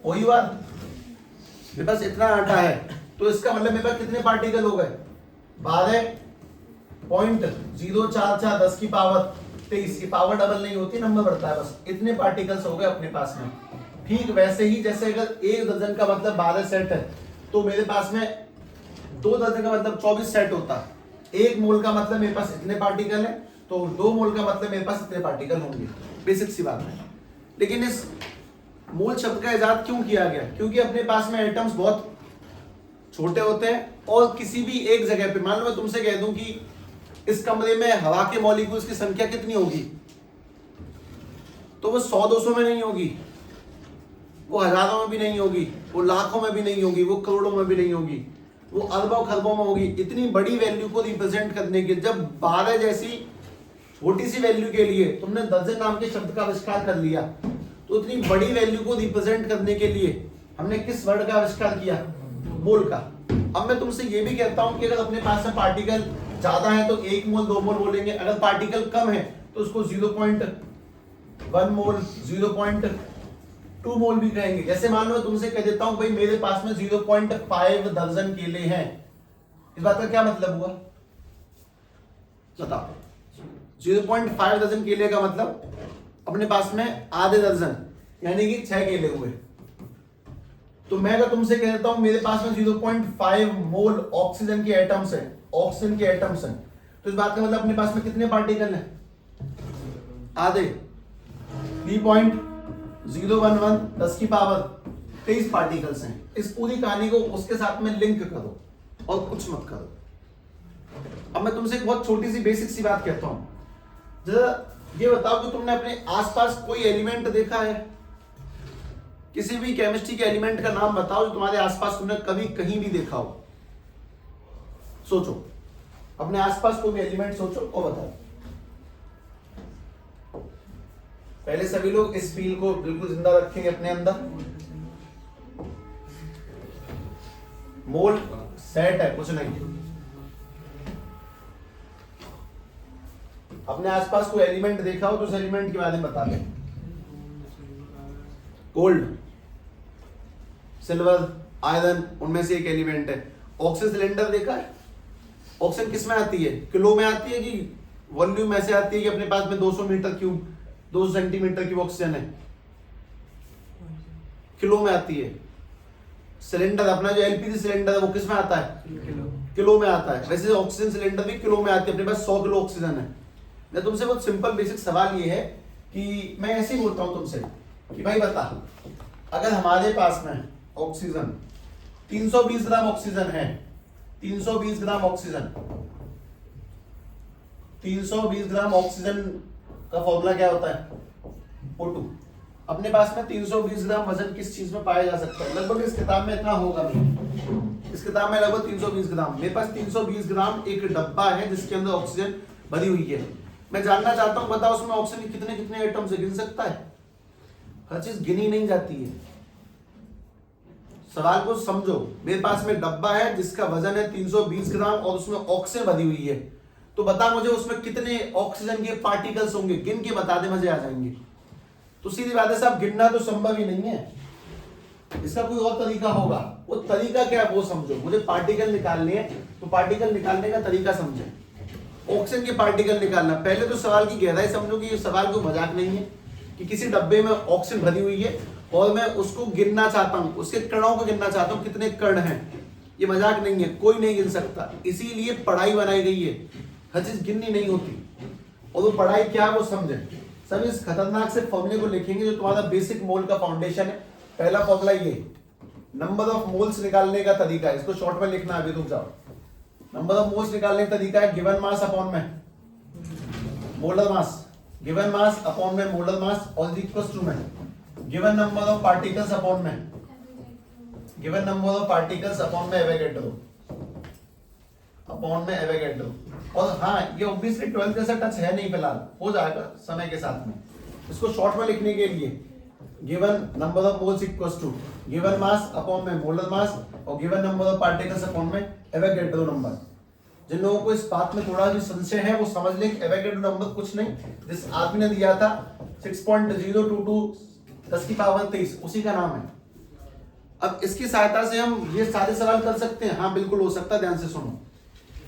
वही बात, मेरे पास इतना आटा है, तो इसका मतलब मेरे पास कितने पार्टिकल हो गए, 12.044 10 की पावर 23, की पावर डबल नहीं होती, नंबर बढ़ता है, बस इतने पार्टिकल्स हो गए अपने पास में। ठीक वैसे ही जैसे अगर 1 दर्जन का मतलब 12 सेट है, तो मेरे पास में 2 दर्जन का मतलब 24 सेट होता है। 1 मोल का मतलब मेरे पास इतने पार्टिकल है, तो 2 मोल का मतलब मेरे पास इतने पार्टिकल होंगे, बेसिक सी बात है। लेकिन इस मोल शब्द का इजाद क्यों किया गया, क्योंकि अपने पास में एटम्स बहुत छोटे होते हैं, और किसी भी एक जगह पे, मान लो मैं तुमसे कह दूं कि इस कमरे में हवा के मॉलिक्यूल्स की संख्या कितनी होगी, तो वो 100-200 में नहीं होगी, वो हजारों में भी नहीं होगी, वो लाखों में भी नहीं होगी, वो करोड़ों में भी नहीं होगी, वो अरबों खरबों में होगी। इतनी बड़ी वैल्यू को रिप्रेजेंट करने के, जब 12 जैसी छोटी सी वैल्यू के लिए तुमने दर्जन नाम के शब्द का आविष्कार कर लिया, तो इतनी बड़ी वैल्यू को रिप्रेजेंट करने के लिए हमने किस वर्ड का आविष्कार किया, मोल का। अब मैं तुमसे ये भी कहता हूं कि अगर अपने पास में पार्टिकल ज्यादा है तो 1 मोल 2 मोल बोलेंगे, अगर पार्टिकल कम है तो उसको 0.1 मोल 0.2 मोल भी कहेंगे। जैसे मान लो मैं तुमसे कह देता हूं भाई मेरे पास में 0.5 दर्जन केले हैं, इस बात का क्या मतलब हुआ, बताओ। 0.5 दर्जन केले का मतलब अपने पास में आधे दर्जन, यानी कि 6 केले हुए। तो मैं अगर तुमसे कह देता हूं मेरे पास में 0.5 मोल ऑक्सीजन के एटम्स हैं, ऑक्सीजन के एटम्स हैं, तो इस बात का मतलब अपने पास में कितने पार्टिकल हैं, आधे। 3.011 10 की पावर 23 पार्टिकल्स हैं। इस पूरी कहानी को उसके साथ में लिंक करो और कुछ मत करो। अब मैं तुमसे एक बहुत छोटी सी बेसिक सी बात कहता हूं, जरा ये बताओ कि तुमने अपने आसपास कोई एलिमेंट देखा है, किसी भी केमिस्ट्री के एलिमेंट का नाम बताओ जो तुम्हारे आसपास तुमने कभी कहीं भी देखा हो। सोचो, अपने आसपास कोई भी एलिमेंट सोचो और बताओ। पहले सभी लोग इस फील को बिल्कुल जिंदा रखेंगे अपने अंदर। मोल सेट है, कुछ नहीं। अपने आसपास कोई एलिमेंट देखा हो तो उस एलिमेंट के बारे में बता दें। गोल्ड, सिल्वर, आयरन, उनमें से एक एलिमेंट है। ऑक्सीजन सिलेंडर देखा है? ऑक्सीजन किस में आती है, किलो में आती है कि वॉल्यूम में से आती है कि अपने पास में 200 metre cube 200 centimetre cube oxygen है, किलो में आती है। सिलेंडर अपना जो एलपीजी सिलेंडर है वो किस में आता है, किलो में आता है। वैसे ऑक्सीजन सिलेंडर भी किलो में आती है, अपने पास 100 किलो ऑक्सीजन है। मैं तुमसे बहुत सिंपल बेसिक सवाल ये है कि मैं ऐसे ही बोलता हूं तुमसे कि भाई बता, अगर हमारे पास में ऑक्सीजन 320 ग्राम ऑक्सीजन है, 320 ग्राम ऑक्सीजन, 320 ग्राम ऑक्सीजन का फॉर्मूला क्या होता है, O2। अपने पास में 320 ग्राम वजन किस चीज में पाया जा सकता है, लगभग इस किताब में इतना होगा नहीं, इस किताब में लगभग 320 ग्राम। मेरे पास 320 ग्राम एक डब्बा है जिसके अंदर ऑक्सीजन भरी हुई है। मैं जानना चाहता हूं, बताओ उसमें ऑक्सीजन के कितने कितने एटम्स है, गिन सकता है? हर चीज गिनी नहीं जाती है। सवाल को समझो, मेरे पास में डब्बा है जिसका वजन है 320 ग्राम और उसमें ऑक्सीजन भरी हुई है, तो बता मुझे उसमें कितने ऑक्सीजन के पार्टिकल्स होंगे, गिन के बता दे, मजे आ जाएंगे। तो सीधी बात है साहब, गिनना तो संभव ही नहीं है, इसका कोई और तरीका होगा। वो तरीका क्या है वो समझो। मुझे पार्टिकल निकालने हैं तो पार्टिकल निकालने का तरीका समझे। ऑक्सीजन के पार्टिकल निकालना, पहले तो सवाल की गहराई समझो कि ये सवाल कोई मजाक नहीं है कि किसी डब्बे में ऑक्सीजन भरी हुई है और मैं उसको गिनना चाहता हूं, उसके कणों को गिनना चाहता हूं, कितने कण हैं। ये मजाक नहीं है, कोई नहीं गिन सकता, इसीलिए पढ़ाई बनाई गई है। हर चीज गिननी नहीं होती, और वो पढ़ाई क्या है वो समझे। सब इस खतरनाक से फॉर्मूले को लिखेंगे जो तुम्हारा बेसिक मोल का फाउंडेशन है। पहला फॉर्मूला ये, नंबर ऑफ मोल्स निकालने का तरीका है, इसको शॉर्ट में लिखना है, अभी रुक जाओ। नंबर ऑफ मोल्स निकालने का तरीका है गिवन मास अपॉन में molar mass, given mass upon में मोलर मास और इक्वल्स टू में given number of particles upon में given number of particles upon में एवोगैड्रो, अपॉन में एवोगैड्रो। और हाँ, ये ऑब्वियसली 12 जैसा टच है नहीं फिलहाल, हो जाएगा समय के साथ में। इसको शॉर्ट में लिखने के लिए given number of moles equals to given mass upon में मोलर मास और given number of particles upon में एवोगैड्रो नंबर। जिन लोगों को इस बात में थोड़ा भी संशय है वो समझ लें कि एवोगैड्रो नंबर कुछ नहीं, जिस आदमी ने दिया था 6.022 10 की पावर 23, उसी का नाम है। अब इसकी सहायता से हम ये सारे सवाल कर सकते हैं। हाँ बिल्कुल हो सकता है, ध्यान से सुनो।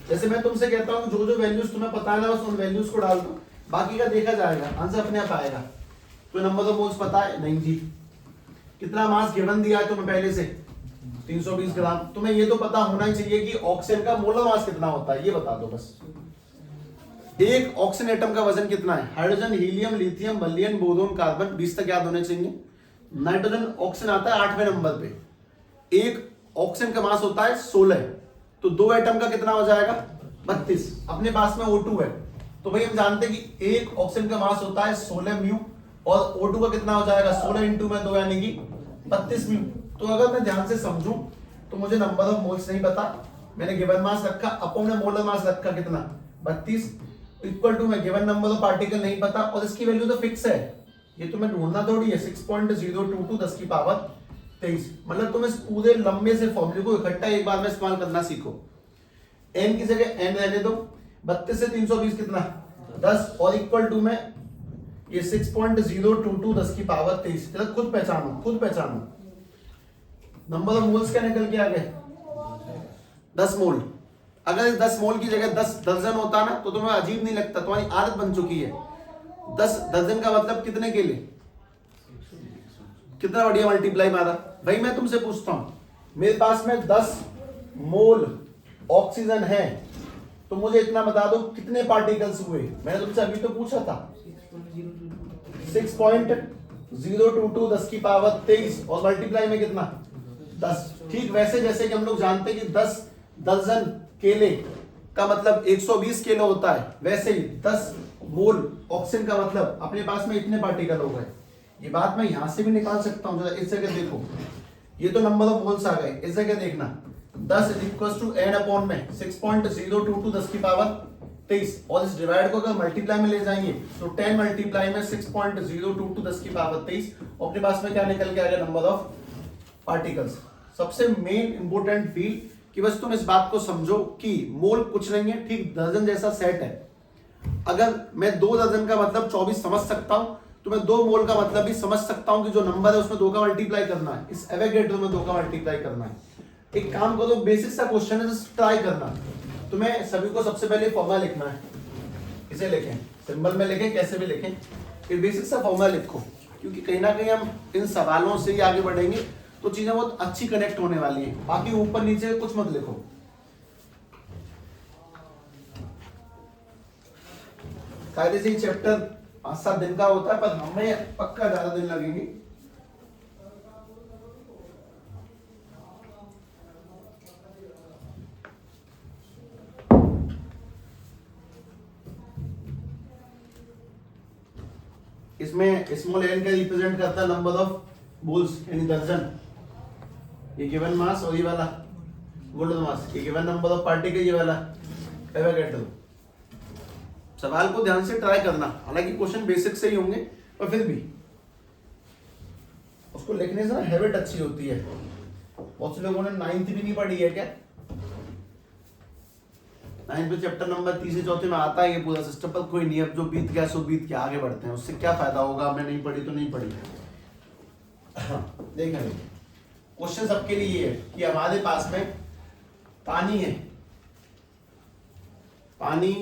जैसे मैं तुमसे कहता हूँ जो जो वैल्यूज तुम्हें पता है ना, बस उन वैल्यूज को डाल दो, बाकी का देखा जाएगा, आंसर अपने आप आएगा। तो नंबर ऑफ मोल्स पता है? नहीं जी। कितना मास गिवन दिया है तुम्हें पहले से? 320 ग्राम। तुम्हें ये तो पता होना ही चाहिए कि ऑक्सीजन का मोलर मास कितना होता है, ये बता दो बस। एक ऑक्सीजन एटम का वजन कितना है? Hydrogen, helium, lithium, Baliyan, boron, carbon, 20 तक याद होने चाहिए। नाइट्रोजन ऑक्सीजन आता है 8वें नंबर पे। एक ऑक्सीजन का मास होता है 16, तो 2 एटम का कितना हो जाएगा? 32। अपने पास में O2 है, तो भाई हम जानते हैं कि एक ऑक्सीजन का मास होता है 16 म्यू और O2 का कितना हो जाएगा? 16 इंटू में 2 यानी कि 32 म्यू। तो अगर मैं ध्यान से समझूं तो मुझे नंबर ऑफ मोल्स नहीं पता, मैंने गिवन मास रखा, अपॉन में मोलर मास रखा कितना? 32 इक्वल टू में गिवन नंबर ऑफ पार्टिकल नहीं पता और इसकी वैल्यू तो फिक्स है, ये तुम्हें ढूंढना थोड़ी है। 6.022 10 की पावर 23। मतलब तुम इस पूरे लंबे से फॉर्मूले को इकट्ठा एक बार में इस्तेमाल करना सीखो। n की जगह n रहने दो, 32 से 320 कितना? 10 और इक्वल टू में ये 6.022 10 की पावर 23। खुद पहचानो, खुद पहचानो। नंबर ऑफ मोल्स क्या निकल के आ गए? 10 मोल। अगर इस 10 मोल की जगह 10 दर्जन होता ना तो तुम्हें अजीब नहीं लगता, तुम्हारी आदत बन चुकी है। 10 दर्जन का मतलब कितने के लिए? कितना बढ़िया मल्टीप्लाई मारा। भाई मैं तुमसे पूछता हूं, मेरे पास में 10 मोल ऑक्सीजन है, तो मुझे इतना बता दो कितने पार्टिकल्स हुए। मैंने तुमसे अभी तो पूछा था 6.022 10 की पावर 23 और मल्टीप्लाई में कितना? 10। ठीक वैसे जैसे कि हम लोग जानते हैं कि 10 दर्जन केले का मतलब 120 किलो होता है, वैसे ही 10 मोल ऑक्सीजन का मतलब अपने पास में इतने पार्टिकल हो गए। ये बात मैं यहां से भी निकाल सकता हूं, जरा इस जगह देखो, ये तो नंबर ऑफ मोल्स आ गए। इस जगह देखना 10 इक्वल्स टू n अपॉन में 6.022 10 की पावर 23 और इस डिवाइड को अगर मल्टीप्लाई में ले जाएंगे तो 10 मल्टीप्लाई में 6.022 10 की पावर 23 और अपने पास में क्या निकल के आ गया? Number of particles. सबसे मेन इंपोर्टेंट फील कि बस तुम इस बात को समझो कि मोल कुछ नहीं है, ठीक दर्जन जैसा सेट है। अगर मैं 2 दर्जन का मतलब 24 समझ सकता हूं तो मैं 2 मोल का मतलब भी समझ सकता हूं कि जो नंबर है उसमें 2 का मल्टीप्लाई करना है, इस एवोगैड्रो में 2 का मल्टीप्लाई करना है। एक काम करो, बेसिक सा क्वेश्चन है, जस्ट ट्राई करना। तुम्हें सभी को सबसे पहले फॉर्मूला लिखना है, इसे लिखें, सिंबल में लिखें, कैसे भी लिखें, एक बेसिक सा फॉर्मूला लिखो, क्योंकि कहीं ना कहीं हम इन सवालों से ही आगे बढ़ेंगे तो चीजें बहुत अच्छी कनेक्ट होने वाली है। बाकी ऊपर नीचे कुछ मत लिखो। कायदे से चैप्टर 5-7 दिन का होता है, पर हमें पक्का ज्यादा दिन लगेंगे। इसमें स्मॉल n का रिप्रेजेंट करता है नंबर ऑफ मोल्स यानी दर्जन, ये गिवन मास और ये वाला मोलर मास, ये गिवन नंबर ऑफ पार्टिकल, ये वाला एवोगैड्रो। सवाल को ध्यान से ट्राई करना, हालांकि क्वेश्चन बेसिक से ही होंगे पर फिर भी उसको लिखने से ना हैबिट अच्छी होती है। बहुत से लोगों ने 9th भी नहीं पढ़ी है क्या? 9th में चैप्टर नंबर 3 से 4 में आता है ये पूरा सिस्टम, पर कोई नहीं, अब जो बीत गया सो बीत गया, आगे बढ़ते हैं। उससे क्या फायदा होगा? हमने नहीं पढ़ी तो नहीं पढ़ी। देखें क्वेश्चन सबके लिए ये है कि हमारे पास में पानी है, पानी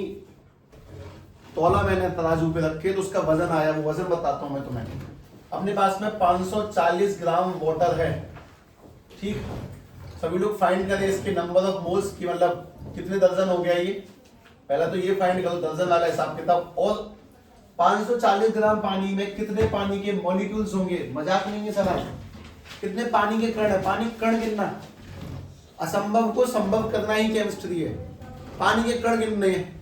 तौला मैंने तराजू पे रखे तो उसका वजन आया, वो वजन बताता हूं मैं तुम्हें। अपने पास में 540 ग्राम वाटर है, ठीक। सभी लोग फाइंड करें इसके नंबर ऑफ मोल्स की, मतलब कितने दर्जन हो गया ये। पहला तो ये फाइंड करो दर्जन वाला हिसाब किताब, और 540 ग्राम पानी में कितने पानी के मॉलिक्यूल्स होंगे। मजाक नहीं है सर, कितने पानी के कण है, पानी कण गिनना, असंभव को संभव करना ही केमिस्ट्री है। पानी के कण गिनने हैं,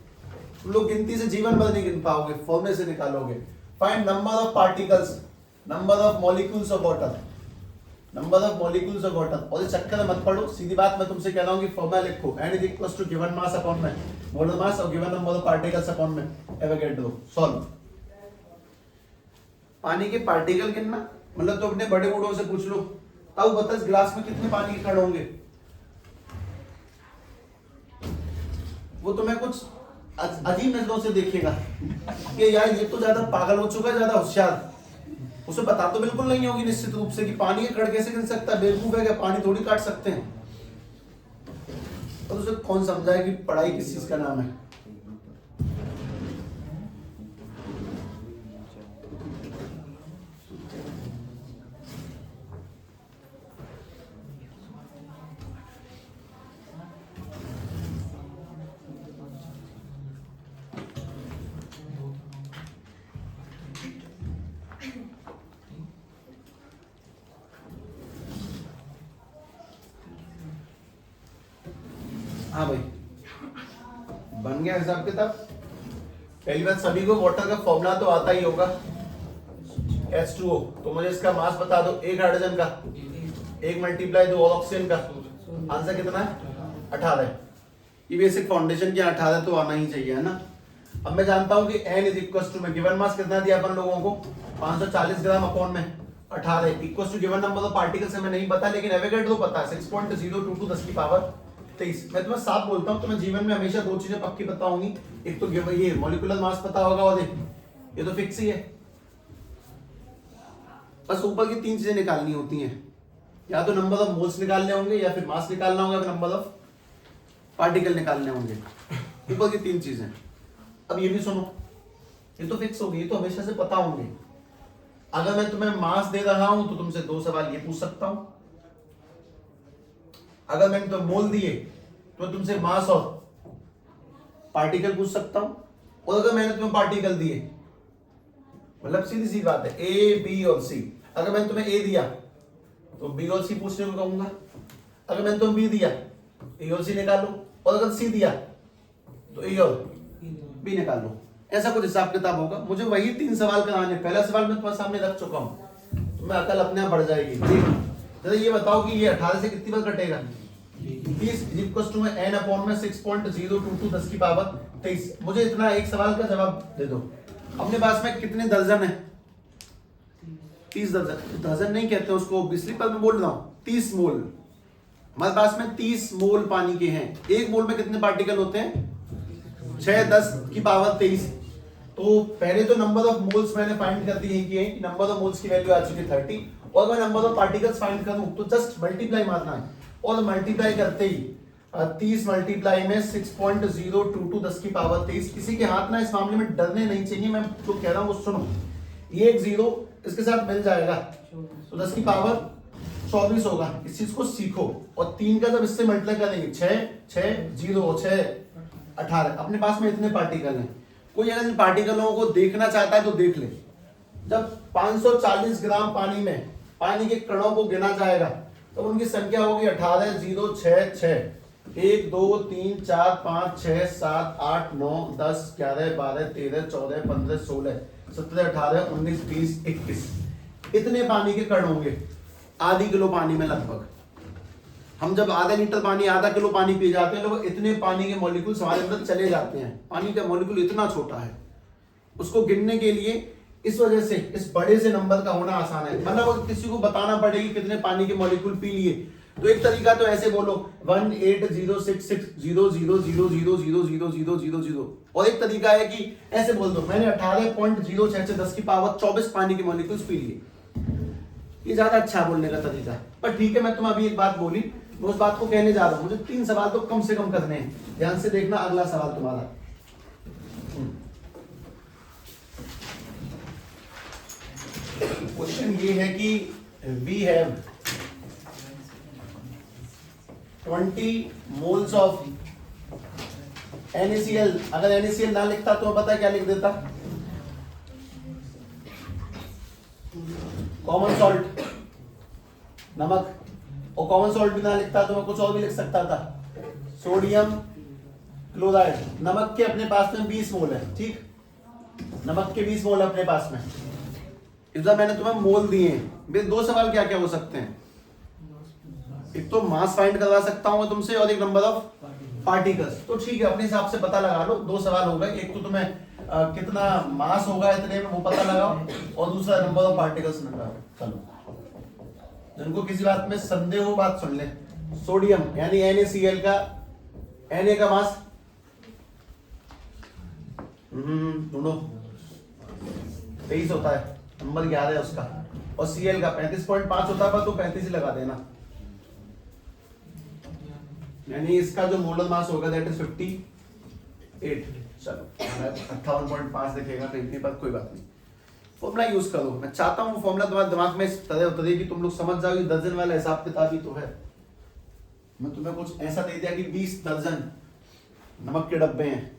तुम लोग गिनती से जीवन भर नहीं गिन पाओगे, फॉर्मूले से निकालोगे। Find number of particles, number of molecules of water, number of molecules of water. और इस चक्कर में मत पढ़ो, सीधी बात मैं तुमसे कह रहा हूं कि फॉर्मूला लिखो, n is equal to given mass upon में मोलर मास और given number of particles upon में एवोगैड्रो। सॉल्व। पानी के पार्टिकल गिनना मतलब तो अपने बड़े बूढ़ों से पूछ लो, ताऊ बता इस गिलास में कितने पानी के कण होंगे। वो तुम्हें कुछ अजीब नजरों से देखेगा कि यार ये तो ज्यादा पागल हो चुका है, ज्यादा होशियार। उसे पता तो बिल्कुल नहीं होगी निश्चित रूप से कि पानी के कण कैसे गिन सकता है, बेवकूफ है क्या, पानी थोड़ी काट सकते हैं। और उसे कौन समझाए कि पढ़ाई किस चीज का नाम है। हाँ भाई बन गया हिसाब किताब। पहली बात, सभी को वाटर का फॉर्मूला तो आता ही होगा, H2O। तो मुझे इसका मास बता दो, एक हाइड्रोजन का, एक मल्टीप्लाई दो ऑक्सीजन का, आंसर कितना है 18। ये बेसिक फाउंडेशन की 18 तो आना ही चाहिए, है ना। अब मैं जानता हूं कि n इज इक्वल टू में गिवन मास कितना दिया अपन लोगों को 540 ग्राम अपॉन में 18 equal to given number of particles हमें नहीं पता, लेकिन एवोगैड्रो पता है 6.022 10 की पावर 23। मैं तुम्हें साफ बोलता हूँ, तुम्हें जीवन में हमेशा दो चीजें पक्की पता होंगी, एक तो ये मॉलिक्यूलर मास पता होगा और ये तो फिक्स ही है। बस ऊपर की तीन चीजें निकालनी होती हैं, या तो नंबर ऑफ मोल्स निकालने होंगे, या फिर मास निकालना होगा, फिर नंबर ऑफ पार्टिकल निकालने होंगे। ऊपर की तीन चीजें। अब ये भी सुनो, ये तो फिक्स होगी, ये तो हमेशा से पता होंगे। अगर मैं तुम्हें मास दे रहा हूं तो तुमसे दो सवाल ये पूछ सकता हूं। अगर मैंने तो मोल दिए तो तुमसे मास और पार्टिकल पूछ सकता हूं, और अगर मैंने तुम्हें पार्टिकल दिए, मतलब सीधी सी बात है, ए बी और सी। अगर मैंने तुम्हें ए दिया तो बी और सी पूछने को कहूंगा, अगर मैंने तुम्हें बी दिया ए और सी निकालो, और अगर सी दिया तो ए और बी निकाल लो। ऐसा कुछ हिसाब किताब होगा। मुझे वही तीन सवाल कराने, पहला सवाल मैं तुम्हारे सामने रख चुका हूं, तो मैं अकल अपने आप बढ़ जाएगी। जरा ये बताओ कि ये 18 से कितनी बार कटेगा, 20 इक्वल्स टू में n अपॉन में 6.022 10 की पावर 23। मुझे इतना एक सवाल का जवाब दे दो। अपने पास में कितने दर्जन है, 30 दर्जन। दर्जन नहीं कहते उसको ऑब्वियसली, पर मैं बोल रहा हूं 30 मोल। हमारे पास में 30 मोल पानी के हैं। एक मोल में कितने पार्टिकल होते हैं, 6 10 की पावर 23। तो पहले तो नंबर ऑफ मोल्स मैंने फाइंड कर दिए हैं कि नंबर ऑफ मोल्स की वैल्यू आ चुकी है 30, और मैं नंबर ऑफ पार्टिकल्स फाइंड करूं तो जस्ट मल्टीप्लाई मारना है, और मल्टीप्लाई करते ही 30 मल्टीप्लाई में 6.022 10 की पावर 23। किसी के हाथ ना इस मामले में डरने नहीं चाहिए, मैं जो कह रहा हूं वो सुनो। ये एक जीरो इसके साथ मिल जाएगा तो 10 की पावर 24 होगा। इस चीज को सीखो, और 3 का जब इससे मल्टीप्लाई करेंगे 6 6 0 6 18। अपने पास में इतने पार्टिकल हैं। कोई अगर इन पार्टिकलों को देखना चाहता है तो देख ले। जब 540 ग्राम पानी में पानी के कणों को गिना जाएगा तो उनकी संख्या होगी 18 0 6 6 1 2 3 4 5 6 7 8 9 10 11 12 13 14 15 16 17 18 19 20 21। इतने पानी के कण होंगे आधी किलो पानी में लगभग। हम जब आधा लीटर पानी आधा किलो पानी पी जाते हैं लोग, इतने पानी के मॉलिक्यूल्स हमारे अंदर चले जाते हैं। पानी का मॉलिक्यूल इतना छोटा है, उसको गिनने के लिए इस वजह से इस बड़े से नंबर का होना आसान है। मतलब अगर किसी को बताना पड़ेगी कितने पानी के मॉलिक्यूल पी लिए, तो एक तरीका तो ऐसे बोलो 180660000000000, और एक तरीका है कि ऐसे बोल दो मैंने 18.066 10 की पावर 24 पानी के मॉलिक्यूल्स पी लिए। ये ज्यादा अच्छा बोलने का तरीका है। पर ठीक है, मैं तुम्हें अभी एक बात बोली, मैं उस बात को कहने जा रहा हूं। मुझे 3 सवाल तो कम से कम करने हैं। ध्यान से देखना अगला सवाल तुम्हारा। क्वेश्चन ये है कि we have 20 moles of NaCl। अगर NaCl ना लिखता तो पता है क्या लिख देता, कॉमन सॉल्ट। नमक, और कॉमन सॉल्ट भी ना लिखता तो मैं कुछ और भी लिख सकता था, सोडियम क्लोराइड। नमक के अपने पास में 20 मोल है, ठीक, नमक के 20 मोल अपने पास में। इस बार मैंने तुम्हें मोल दिए हैं। मेरे दो सवाल क्या क्या हो सकते हैं, एक तो मास फाइंड करवा सकता हूं मैं तुमसे, और एक नंबर ऑफ पार्टिकल्स। तो ठीक है, अपने हिसाब से पता लगा लो। दो सवाल हो गए, एक तो तुम्हें कितना मास होगा इतने में वो पता लगाओ, और दूसरा नंबर ऑफ पार्टिकल्स निकालो। चलो, जिनको किसी बात में संदेह हो बात सुन ले। सोडियम यानी NaCl का, Na का मास ढूंढो, 23 होता है, नंबर याद है उसका, और Cl का 35.5 होता है, तो 35 ही लगा देना। यानी इसका जो मोलर मास होगा दैट इज 58। चलो 58.5 दिखेगा कहीं पर, कोई बात नहीं। फॉर्मूला यूज करो, मैं चाहता हूँ फॉर्मूला तुम्हारे दिमाग में इस तरह उतरे कि तुम लोग समझ जाओ कि दर्जन वाला हिसाब किताब ही तो है। मैं तुम्हें कुछ ऐसा दे दिया कि 20 दर्जन नमक के डब्बे हैं।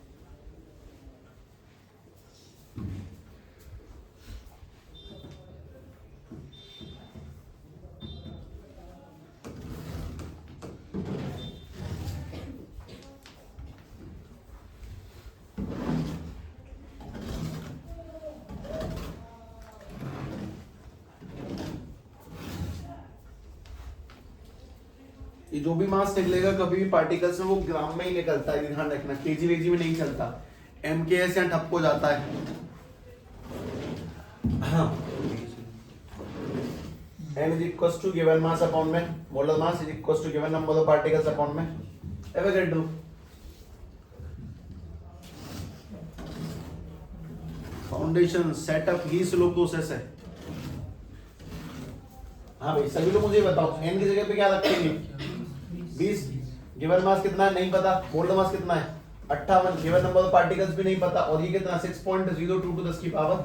ये जो भी मास निकलेगा कभी भी पार्टिकल्स में वो ग्राम में ही निकलता है, ध्यान रखना, केजी वेजी में नहीं चलता, MKS या ठप्प हो जाता है। N is equals to given mass upon में, molar mass is equals to given number of particles upon में, Avogadro। फाउंडेशन सेटअप ही स्लो प्रोसेस है। हाँ भाई सभी लोग मुझे बताओ, N की जगह पे क्या रखेंगे? 20। गिवन मास कितना है नहीं पता, मोलर मास कितना है 58, गिवन नंबर ऑफ पार्टिकल्स भी नहीं पता, और ये कितना 6.022 10 की पावर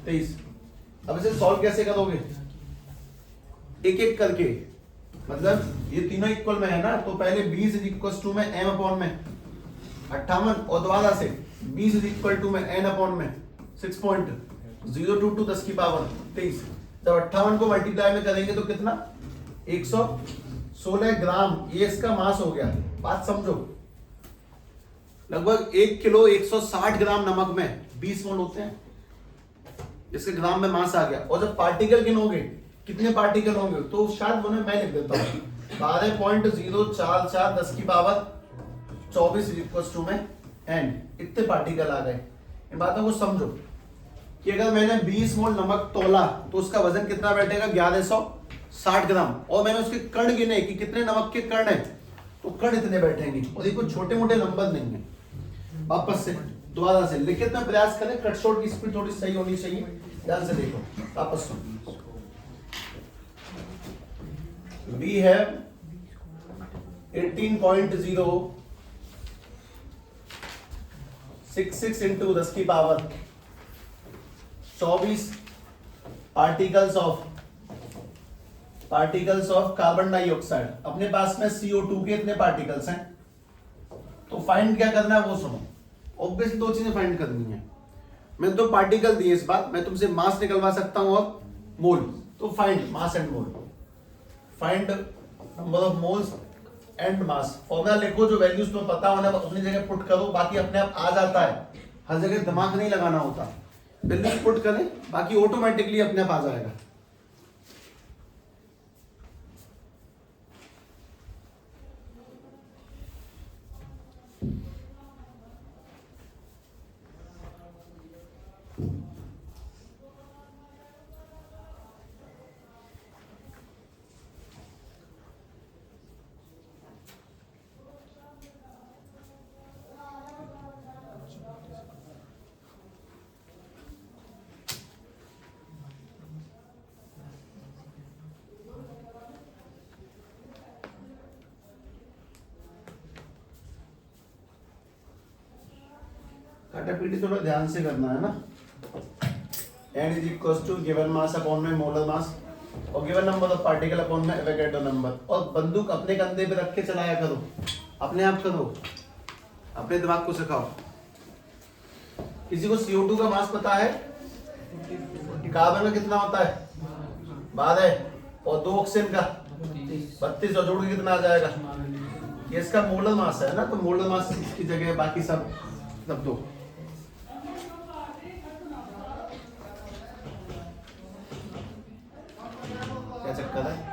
23। अब इसे सॉल्व कैसे करोगे? एक एक करके, मतलब ये तीनों इक्वल में है ना, तो पहले 20 इज इक्वल टू में m अपॉन में 58, और दोबारा से 20 इज इक्वल टू में n अपॉन में 6.022 10 की पावर 23। जब 58 को मल्टीप्लाई में करेंगे तो कितना 116 ग्राम, ये इसका मास हो गया। बात समझो, लगभग 1 किलो 160 ग्राम नमक में 20 मोल होते हैं, इसके ग्राम में मास आ गया। और जब पार्टिकल गिनोगे कितने पार्टिकल होंगे, तो शायद उन्हें मैं लिख देता हूँ 12.044 10 की पावर 24 इक्वल टू में n, इतने पार्टिकल आ गए। इन बातों को समझो कि अगर मैंने 20 मोल नमक तोला तो उसका वजन कितना बैठेगा 1160 ग्राम, और मैंने उसके कण गिने कि कितने नमक के कण हैं, तो कण इतने बैठेंगे, और ये कोई छोटे मोटे नंबर नहीं है। वापस से दोबारा से लिखित में प्रयास करें, कट शॉट की स्पीड थोड़ी सही होनी चाहिए, ध्यान से देखो। वापस सुनो, we have 18.066 into 10 की power 24 particles of carbon dioxide. अपने पास में CO2 के इतने पार्टिकल्स हैं, तो फाइंड क्या करना है वो सुनो। ऑब्वियसली दो चीजें फाइंड करनी है। मैं दो पार्टिकल दिए, इस बार मैं तुमसे मास निकलवा सकता हूं और मोल, तो find mass and mole, find number of moles and mass. Formula लिखो, जो वैल्यूज तुम्हें पता होना अपनी जगह पुट करो, बाकी अपने आप आ जाता है, हर जगह दिमाग नहीं लगाना होता। वैल्यूज पुट करें, बाकी ऑटोमेटिकली अपने आप आ जाएगा। काटापीटी थोड़ा ध्यान से करना है ना। n is equals to given mass upon में मोलर मास, और given number of particle upon में एवोगैड्रो नंबर। और बंदूक अपने कंधे पे रख के चलाया करो, अपने आप करो, अपने दिमाग को सिखाओ। किसी को CO2 का मास पता है? कार्बन में कितना होता है 12, और 2 ऑक्सीजन का 32 और जोड़ के कितना आ जाएगा? ये इसका मोलर मास है ना, तो मोलर मास की जगह बाकी सब दो। क्या चक्कर है?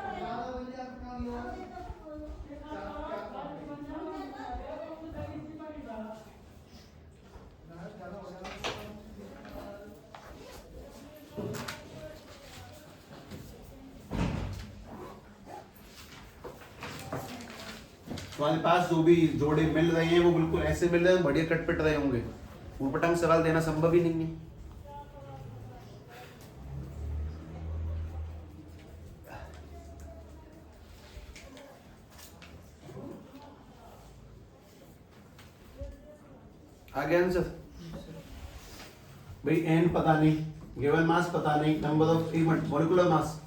तुम्हारे पास जो भी जोड़े मिल रहे हैं वो बिल्कुल ऐसे मिल रहे हैं, बढ़िया कटपिट रहे होंगे। ऊटपटांग सवाल देना संभव ही नहीं है। आगे आंसर भाई, एन पता नहीं, गिवन मास पता नहीं, number of element molecular mass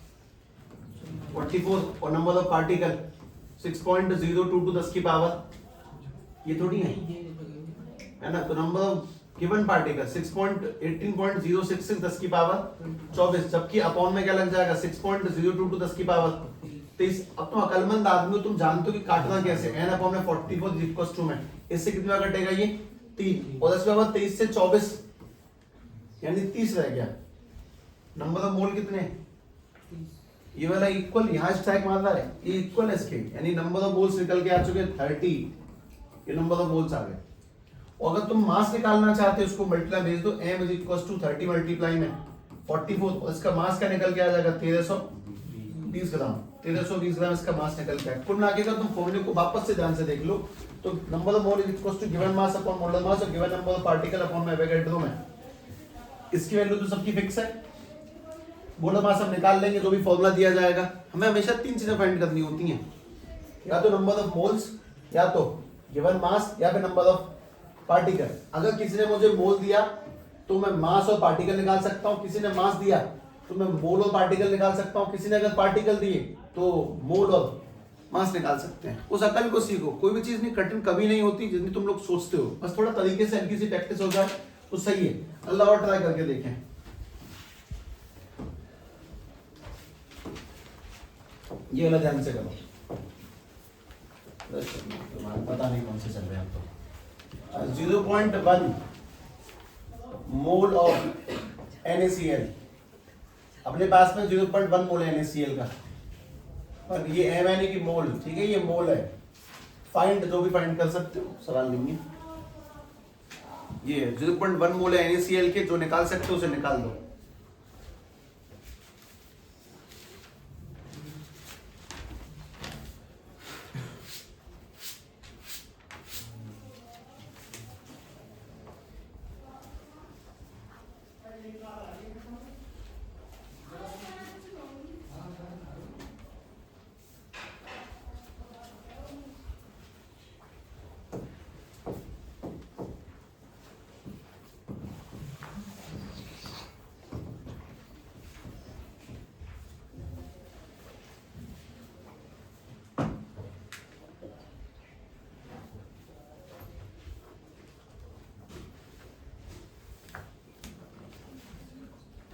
44 और नंबर ऑफ पार्टिकल 6.022 10 की पावर, ये थोड़ी है ना। तो नंबर ऑफ गिवन पार्टिकल 18.066 10 की पावर 24, जबकि अपॉन में क्या लग जाएगा 6.022 10 की पावर 23। अब तुम अकलमंद आदमी हो, तुम जानते हो कि काटना कैसे, n अपॉन में 44 इक्वल्स टू में इससे कितना कटेगा ये 3, और 10 पावर 23 से 24 यानी 30 रह गया। नंबर ऑफ मोल कितने, ये वाला इक्वल, यहाँ स्ट्राइक मार रहा है, ये इक्वल है इसके, यानी नंबर ऑफ मोल्स निकल के आ चुके 30, ये नंबर ऑफ मोल्स आ गए। और अगर तुम मास निकालना चाहते हो उसको मल्टीप्लाई भेज दो, m is equal to 30 multiply में 44, और इसका मास क्या निकल के आ जाएगा 1320 ग्राम, 1320 ग्राम इसका मास निकल के आएगा। कुल मिला के तुम फॉर्मूले को वापस से ध्यान से देख लो, तो number of mole is equal to given mass upon molar mass और given number of particle upon Avogadro में, इसकी वैल्यू तो सबकी फिक्स है। मोलर मास हम निकाल लेंगे जो भी फॉर्मूला दिया जाएगा। हमें हमेशा 3 चीजें फाइंड करनी होती हैं, या तो नंबर ऑफ मोल्स, या तो गिवन मास, या फिर नंबर ऑफ पार्टिकल। अगर किसी ने मुझे मोल दिया तो मैं मास और पार्टिकल निकाल सकता हूं, किसी ने मास दिया तो मैं मोल और पार्टिकल निकाल सकता हूं, किसी ने अगर पार्टिकल दिए तो मोल और मास निकाल सकते हैं। उस अकल को सीखो, कोई भी चीज नहीं कठिन कभी नहीं होती जितनी तुम लोग सोचते हो, बस थोड़ा तरीके से हल्की सी प्रैक्टिस हो जाए तो सही है। अल्लाह और ट्राई करके देखें। ये वाला ध्यान से करो, पता नहीं कौन से चल रहे हैं आप तो। 0.1 मोल ऑफ NaCl, अपने पास में 0.1 मोल है NaCl का, और ये m यानी कि मोल, ठीक है, ये मोल है। फाइंड, जो भी फाइंड कर सकते हो, सवाल नहीं है। ये 0.1 मोल है NaCl के, जो निकाल सकते हो उसे निकाल दो।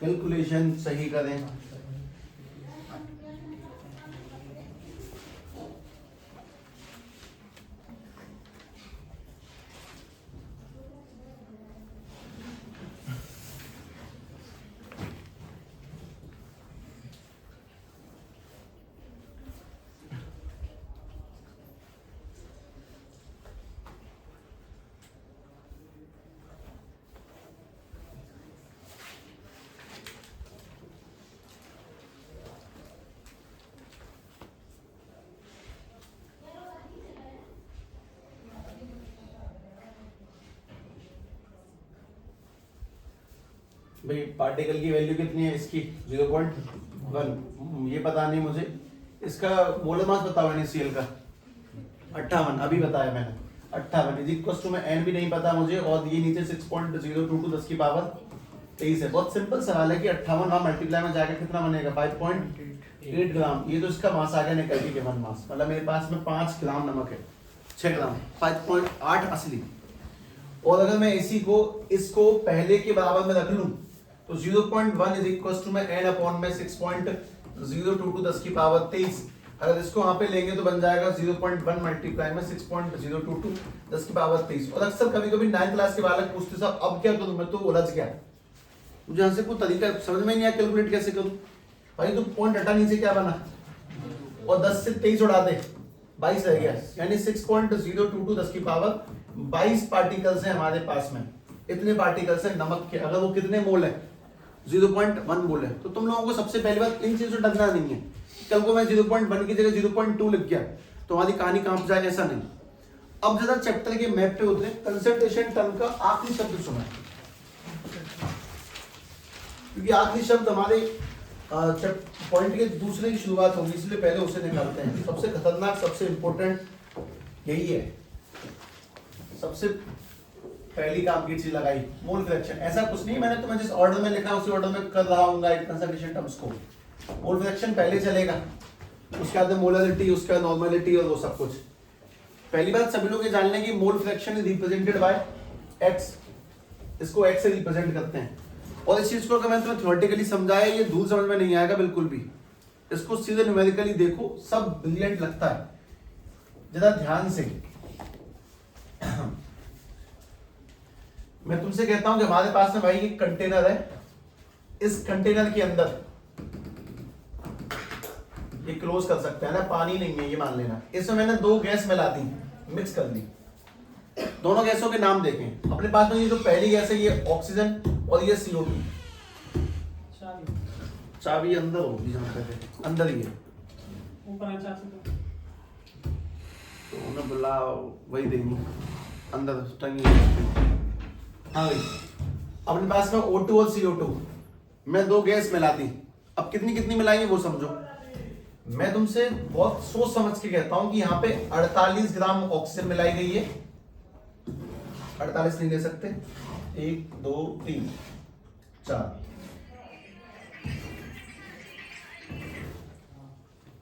कैलकुलेशन सही करें। भाई पार्टिकल की वैल्यू कितनी है इसकी 0.1, ये पता नहीं मुझे। इसका मोलर मास बताओ NaCl का 58, अभी बताया मैंने 58 इज इक्वल टू में n भी नहीं पता मुझे, और ये नीचे 6.022 10 की पावर 23 है। बहुत सिंपल सवाल है कि 58 वहां मल्टीप्लाई में जाकर कितना बनेगा 5.8 ग्राम। ये तो इसका मास आ गया निकल के गिवन मास, मतलब मेरे पास में 5 ग्राम नमक है, 6 ग्राम 5.8 असली। और अगर मैं इसी को इसको पहले के बराबर में रख लूं तो 0.1 इज इक्वल टू में n अपॉन में 6.022 10 की पावर 23, अगर इसको वहां पे लेंगे तो बन जाएगा 0.1 मल्टीप्लाई में 6.022 10 की पावर 23। और अक्सर कभी कभी 9th क्लास के बालक पूछते साहब अब क्या करूं, मैं तो उलझ गया, मुझे यहाँ से कोई तरीका समझ में नहीं आया, कैलकुलेट कैसे करूं। भाई तू पॉइंट हटा, नीचे क्या बना, और 10 से 23 उड़ा दे, 22 रह गया, यानी 6.022 10 की पावर 22 पार्टिकल्स है हमारे पास में। इतने पार्टिकल्स है नमक के, अगर वो कितने मोल है 0.1 मोल है। तो तुम लोगों को सबसे पहली बात इन चीजों से डरना नहीं है। कल को मैं 0.1 की जगह 0.2 लिख गया तो हमारी कहानी कहां जाए, ऐसा नहीं। अब जरा चैप्टर के मैप पे उतरे, कंसंट्रेशन टर्म का आखिरी शब्द सुना, क्योंकि आखिरी शब्द हमारे पॉइंट के दूसरे की शुरुआत होगी, इसलिए पहले उसे निकालते हैं। सबसे खतरनाक, सबसे इंपॉर्टेंट यही है, सबसे पहली काम की चीज लगाई मोल फ्रैक्शन। ऐसा कुछ नहीं, मैंने तुम्हें जिस ऑर्डर में लिखा उसी ऑर्डर में कर रहा हूँ कंसंट्रेशन टर्म्स को। मोल फ्रैक्शन पहले चलेगा, उसके बाद मोलरिटी, उसके बाद नॉर्मलिटी और वो सब कुछ। पहली बात सभी लोग ये जान लें कि mole fraction is represented by x, इसको एक्स से रिप्रेजेंट करते हैं। और इस चीज को अगर मैं तुम्हें थ्योरेटिकली समझाया, ये धूल समझ में नहीं आएगा बिल्कुल भी। इसको सीधे न्यूमेरिकली देखो, सब ब्रिलियंट लगता है, जरा ध्यान से। मैं तुमसे कहता हूं कि हमारे पास में भाई एक कंटेनर है, इस कंटेनर के अंदर ये क्लोज कर सकते हैं ना, पानी नहीं है ये मान लेना। इसमें मैंने 2 गैस मिला दी, मिक्स कर दी। दोनों गैसों के नाम देखें अपने पास में। ये जो पहली गैस है ये ऑक्सीजन और ये CO2। चाबी अंदर होगी, जहां तक है अंदर ही है, तो उन्हें बुला वही देंगी अंदर टंगी है। हाँ भाई, अपने पास में O2 और CO2, मैं 2 गैस मिला दी। अब कितनी कितनी मिलाई वो समझो। मैं तुमसे बहुत सोच समझ के कहता हूं कि यहाँ पे 48 ग्राम ऑक्सीजन मिलाई गई है। 48 नहीं ले सकते, 1 2 3 4,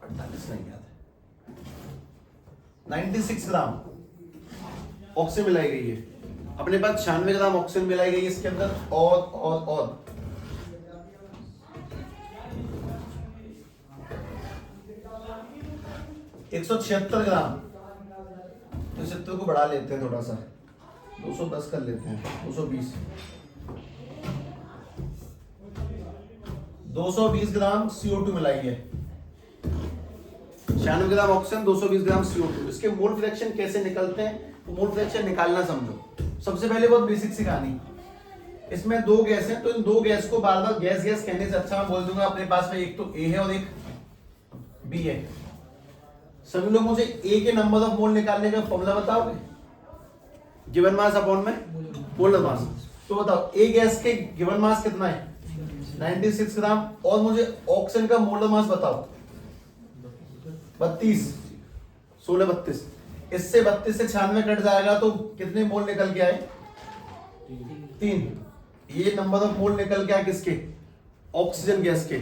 48 नहीं याद है, 96 ग्राम ऑक्सीजन मिलाई गई है। अपने पास 96 ग्राम ऑक्सीजन मिलाई गई है इसके अंदर, और 176 ग्राम। तो 70 को बढ़ा लेते हैं थोड़ा सा, 210 कर लेते हैं, 220 ग्राम CO2 मिलाई है। 96 ग्राम ऑक्सीजन, 220 ग्राम CO2। इसके मोल फ्रैक्शन कैसे निकलते हैं, मोल फ्रैक्शन निकालना समझो। सबसे पहले बहुत बेसिक सी कहानी, इसमें 2 गैस है, तो इन 2 गैस को बार बार गैस गैस कहने से अच्छा मैं बोल दूंगा अपने पास में एक तो A है और एक B है। सभी लोग मुझे A के नंबर ऑफ मोल निकालने का फॉर्मूला बताओगे? गिवन मास अपॉन में मोलर मास। तो बताओ A गैस के गिवन मास कितना है? 96 ग्राम। और मुझे ऑक्सीजन का मोलर मास बताओ। 32, 16 32। इससे 32 से 96 कट जाएगा तो कितने मोल निकल के आए? 3। ये नंबर ऑफ मोल निकल के आए किसके? ऑक्सीजन गैस के।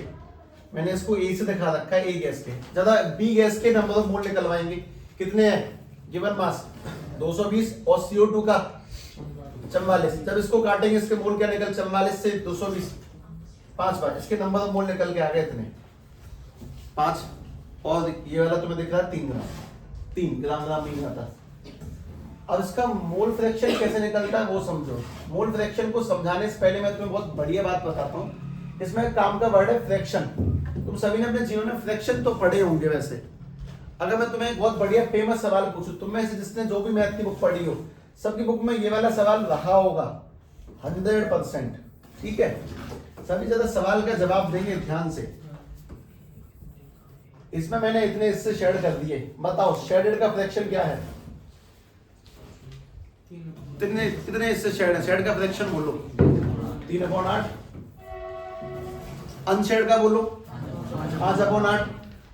मैंने इसको ए से दिखा रखा है, ए गैस के। ज्यादा बी गैस के नंबर ऑफ मोल निकलवाएंगे। कितने हैं गिवन मास? 220 और CO2 का 44। जब इसको काटेंगे इसके मोल क्या निकल? 44 से 220 5 बार इसके नंबर ऑफ मोल निकल के आ गए इतने 5। और ये वाला तुम्हें दिख रहा है 3 ग्राम। 3 ग्राम नहीं आता। अब इसका मोल फ्रैक्शन कैसे निकलता है वो समझो। मोल फ्रैक्शन को समझाने से पहले मैं तुम्हें बहुत बढ़िया बात बताता हूँ। इसमें काम का वर्ड है फ्रैक्शन। तुम सभी ने अपने जीवन में फ्रैक्शन तो पढ़े होंगे। वैसे अगर मैं तुम्हें एक बहुत बढ़िया फेमस सवाल पूछूं, तुम में से जिसने जो भी मैथ की बुक पढ़ी हो, सबकी बुक में ये वाला सवाल रहा होगा 100%। ठीक है, सभी ज्यादा सवाल का जवाब देंगे ध्यान से। इसमें मैंने इतने इससे शेड कर दिए। बताओ शेडेड का फ्रैक्शन क्या है? कितने इससे शेड है? शेड का फ्रैक्शन बोलो। 3/8। अनशेड का बोलो 5/8।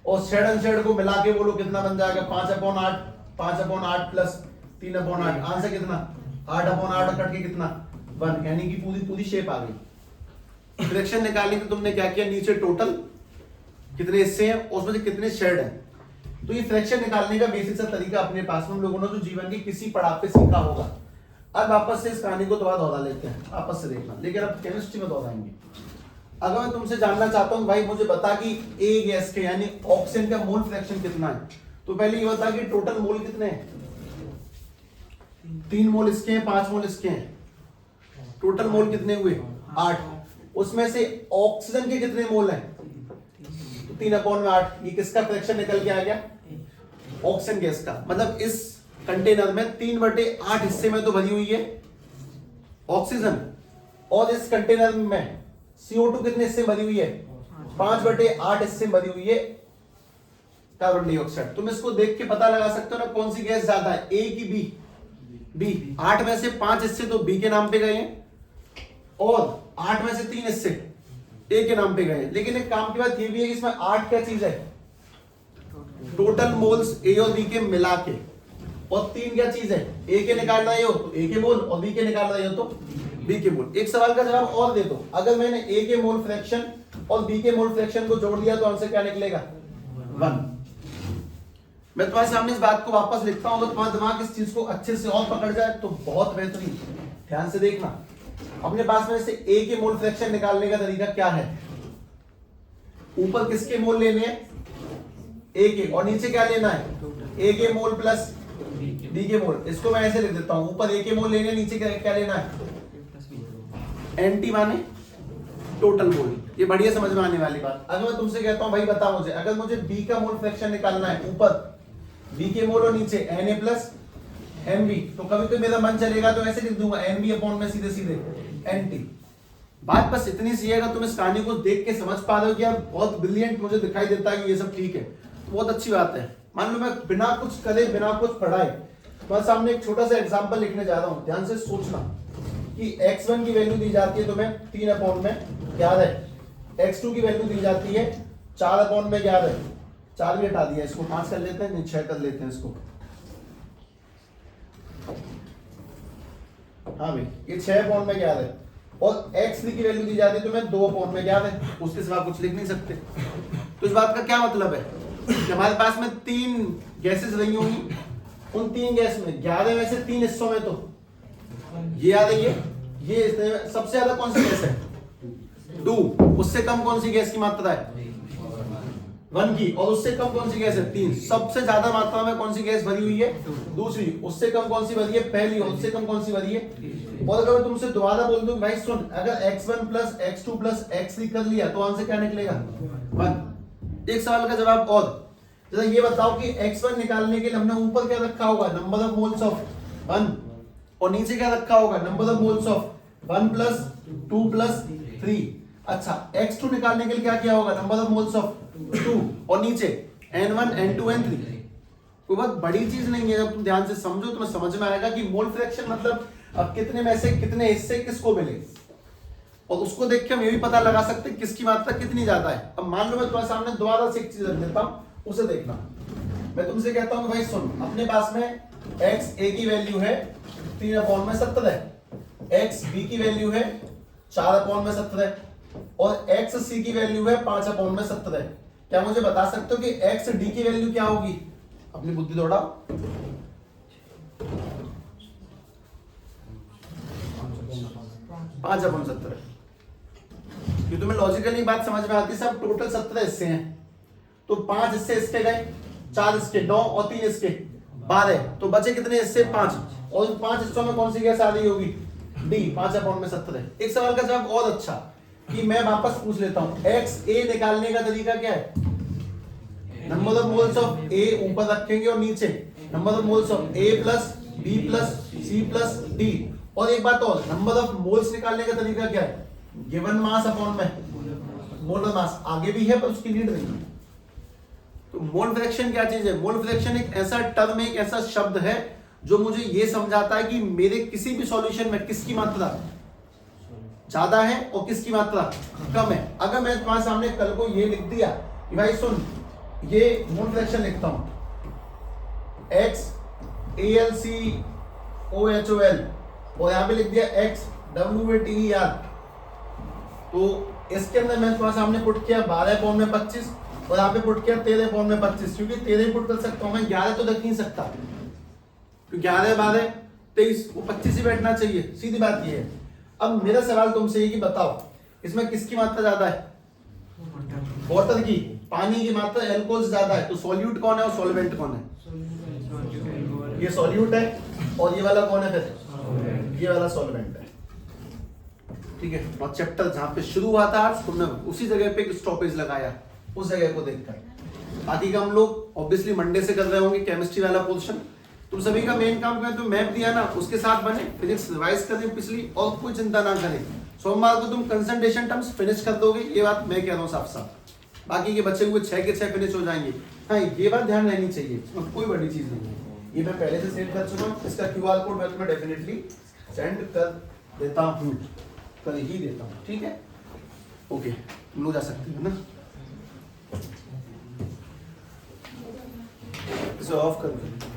और शेड अनशेड को मिला के बोलो कितना बन जाएगा? 5/8। 5/8 प्लस 3/8। आंसर कितना? 8/8 कट के कितना? 1। यानी कि पूरी शेप आ गई। फ्रैक्शन निकालने के तुमने क्या किया? नीचे टोटल कितने हिस्से हैं और उसमें से कितने शेड हैं। तो ये फ्रैक्शन निकालने का बेसिक सा तरीका अपने पास में हम लोगों ने जो जीवन के किसी पड़ाव पे सीखा होगा। अब वापस से इस कहानी को दोबारा दोहरा लेते हैं, आपस से देखना, लेकिन अब केमिस्ट्री में दोहराएंगे। अगर मैं तुमसे जानना चाहता हूँ भाई मुझे बता कि ए गैस के यानी ऑक्सीजन का मोल फ्रैक्शन कितना है, तो पहले ये बता कि टोटल मोल कितने हैं। 3 मोल इसके हैं, 5 मोल इसके हैं, टोटल मोल कितने हुए 8। उसमें से ऑक्सीजन के कितने मोल हैं, तो 3/8। ये किसका फ्रैक्शन निकल के आ गया, ऑक्सीजन गैस का। मतलब इस कंटेनर में 3/8 हिस्से में तो भरी हुई है ऑक्सीजन, और इस कंटेनर में CO2 कितने हिस्से भरी हुई है, 5/8 हिस्से भरी हुई है कार्बन डाइऑक्साइड। तुम इसको देख के पता लगा सकते हो ना कौन सी गैस ज्यादा है, ए की बी। बी 8 में से 5 हिस्से तो बी के नाम पे गए हैं, और 8 में से 3 हिस्से ए के नाम पे गए हैं। लेकिन एक काम की बात ये भी है कि इसमें 8 क्या चीज है, टोटल मोल्स ए और बी के मिला के, और 3 क्या चीज है, ए के निकालना ये हो तो ए के मोल, और बी के निकालना ये हो तो बी के मोल। एक सवाल का जवाब और दे दो, अगर मैंने ए के मोल फ्रैक्शन और बी के मोल फ्रैक्शन को जोड़ दिया तो आंसर क्या निकलेगा, 1। मैं तुम्हारे सामने इस बात को वापस लिखता हूं, अगर तुम्हारा दिमाग इस चीज को अच्छे से और पकड़ जाए तो बहुत बेहतरीन। ध्यान से देखना, अपने पास में से ए के मोल फ्रैक्शन निकालने का तरीका क्या है, ऊपर किसके मोल लेने हैं, ए के, और नीचे क्या लेना है, ए के मोल प्लस बी के मोल। इसको मैं ऐसे लिख देता हूं, ऊपर ए के मोल लेने, नीचे क्या लेना है, एनटी माने टोटल मोल। ये बढ़िया समझ में आने वाली बात। अगर मैं तुमसे कहता हूं भाई बता मुझे, अगर मुझे बी का मोल फ्रैक्शन निकालना है, ऊपर बी के मोल और नीचे Na प्लस Nb, तो कभी कभी मेरा मन चलेगा तो ऐसे लिख दूंगा Nb अपॉन में सीधे सीधे Nt। बात बस इतनी सी है, अगर तुम इस कहानी को देख के समझ पा रहे हो कि यार बहुत ब्रिलियंट मुझे दिखाई देता है कि ये सब ठीक है, तो बहुत अच्छी बात है। मान लो मैं बिना कुछ करे, बिना कुछ पढ़ाए तुम्हारे सामने एक छोटा सा एग्जांपल लिखने जा रहा हूं। ध्यान से सोचना कि x1 की वैल्यू दी जाती है तुम्हें 3/11, x2 की वैल्यू दी जाती है 4/11। 4 भी हटा दिया, इसको 5 कर लेते हैं, नहीं 6 कर लेते हैं इसको। हाँ भाई ये 6/11, और x3 की वैल्यू दी जाती है तुम्हें 2/11, उसके सिवा कुछ लिख नहीं सकते। तो इस बात का क्या मतलब है कि हमारे पास में 3 गैसेस रही होंगी, उन 3 गैस में 11 में से 3 हिस्सों में तो ये आ रही है, ये सबसे ज्यादा कौन सी गैस है, 2। उससे कम कौन सी गैस की मात्रा है, 1 की, और उससे कम कौन सी गैस है, 3। सबसे ज्यादा मात्रा में कौन सी गैस भरी हुई है, दूसरी। उससे कम कौन सी भरी है, पहली। और उससे कम कौन सी भरी है। और अगर मैं तुमसे दोबारा बोल दूं भाई सुन, अगर x1 plus x2 plus x3 कर लिया तो आंसर क्या निकलेगा, 1। एक सवाल का जवाब और, जरा ये बताओ कि x1 निकालने के लिए हमने ऊपर क्या रखा होगा, नंबर ऑफ मोल्स ऑफ 1, और नीचे क्या रखा होगा, number of moles of 1 plus 2 plus 3। अच्छा x2 निकालने के लिए क्या किया होगा, नंबर ऑफ मोल्स ऑफ 2, और नीचे n1 n2 n3। कोई बहुत बड़ी चीज नहीं है, जब तुम ध्यान से समझो तुम्हें समझ में आएगा कि मोल फ्रैक्शन मतलब अब कितने में से कितने हिस्से किसको मिले, और उसको देख के हम ये भी पता लगा सकते हैं किसकी मात्रा कितनी ज्यादा है। अब मान लो मैं तुम्हारे सामने दोबारा से एक चीज रख देता हूं, उसे देखना। मैं तुमसे कहता हूं भाई सुन, अपने पास में x a की वैल्यू है 3/17, x b की वैल्यू है 4/17, और x c की वैल्यू है 5/17। क्या मुझे बता सकते हो कि x d की वैल्यू क्या होगी, अपनी बुद्धि दौड़ाओ। 5/17। ये तुम्हें लॉजिकली बात समझ में आती है, सब टोटल 17 हिस्से हैं, तो 5 हिस्से इसके गए, 4 इसके, 9 और 3 इसके 12, तो बचे कितने हिस्से, 5। और उन 5 हिस्सों में कौन सी गैस आ रही होगी, डी, 5/17। एक सवाल का जवाब और अच्छा कि मैं वापस पूछ लेता हूं, एक्स ए निकालने का तरीका क्या है, number of moles of A ऊपर रखेंगे और नीचे number of moles of A plus B plus C plus D. और एक बात और, नंबर ऑफ मोल्स निकालने का तरीका क्या है, गिवन मास अपॉन में मोलर मास। आगे भी है पर उसकी नीड नहीं है। तो मोल फ्रैक्शन क्या चीज है, मोल फ्रैक्शन एक ऐसा टर्म, एक ऐसा शब्द है जो मुझे ये समझाता है कि मेरे किसी भी सॉल्यूशन में किसकी मात्रा ज्यादा है और किसकी मात्रा कम है। अगर मैं तुम्हारे सामने कल को ये लिख दिया कि भाई सुन, ये मोल फ्रैक्शन लिखता हूं, x AlCOHOl, और यहां पे लिख दिया x WaTer, तो इसके अंदर मैं तुम्हारे सामने पुट किया 12/25, और यहाँ पे पुट किया 13/25, क्योंकि 13 पुट कर सकता हूं मैं, 11 तो रख नहीं सकता, क्योंकि 11 12 23 वो 25 ही बैठना चाहिए, सीधी बात ये है। अब मेरा सवाल तुमसे ये कि बताओ इसमें किसकी मात्रा ज्यादा है? वाटर की, पानी की मात्रा एल्कोहल से ज्यादा है, तो सॉल्यूट कौन है और सॉल्वेंट कौन है? ये सॉल्यूट है और ये वाला कौन है फिर? ये वाला सॉल्वेंट है। ठीक है, और चैप्टर जहां पे शुरू हुआ था आज तुमने उसी जगह पे एक स्टॉपेज लगाया, उस जगह को देखकर। बाकी का हम लोग ऑब्वियसली मंडे से कर रहे होंगे केमिस्ट्री वाला पोर्शन। तुम सभी का मेन काम क्या है, तो मैप दिया ना उसके साथ बने, फिजिक्स रिवाइज करें पिछली, और कोई चिंता ना करें। सोमवार को तुम कंसंट्रेशन टर्म्स फिनिश कर दोगे, ये बात मैं कह रहा हूँ साफ साफ। बाकी के बच्चे हुए 6 के 6 फिनिश हो जाएंगे। हाँ, ये बात ध्यान रहनी चाहिए, इसमें कोई बड़ी चीज नहीं है। ये मैं पहले से सेंड कर चुका हूँ, इसका QR कोड मैं तुम्हें डेफिनेटली सेंड कर देता हूँ, कर ही देता हूँ। ठीक है, ओके, तुम लोग जा सकते हो ना, इसे ऑफ कर दो।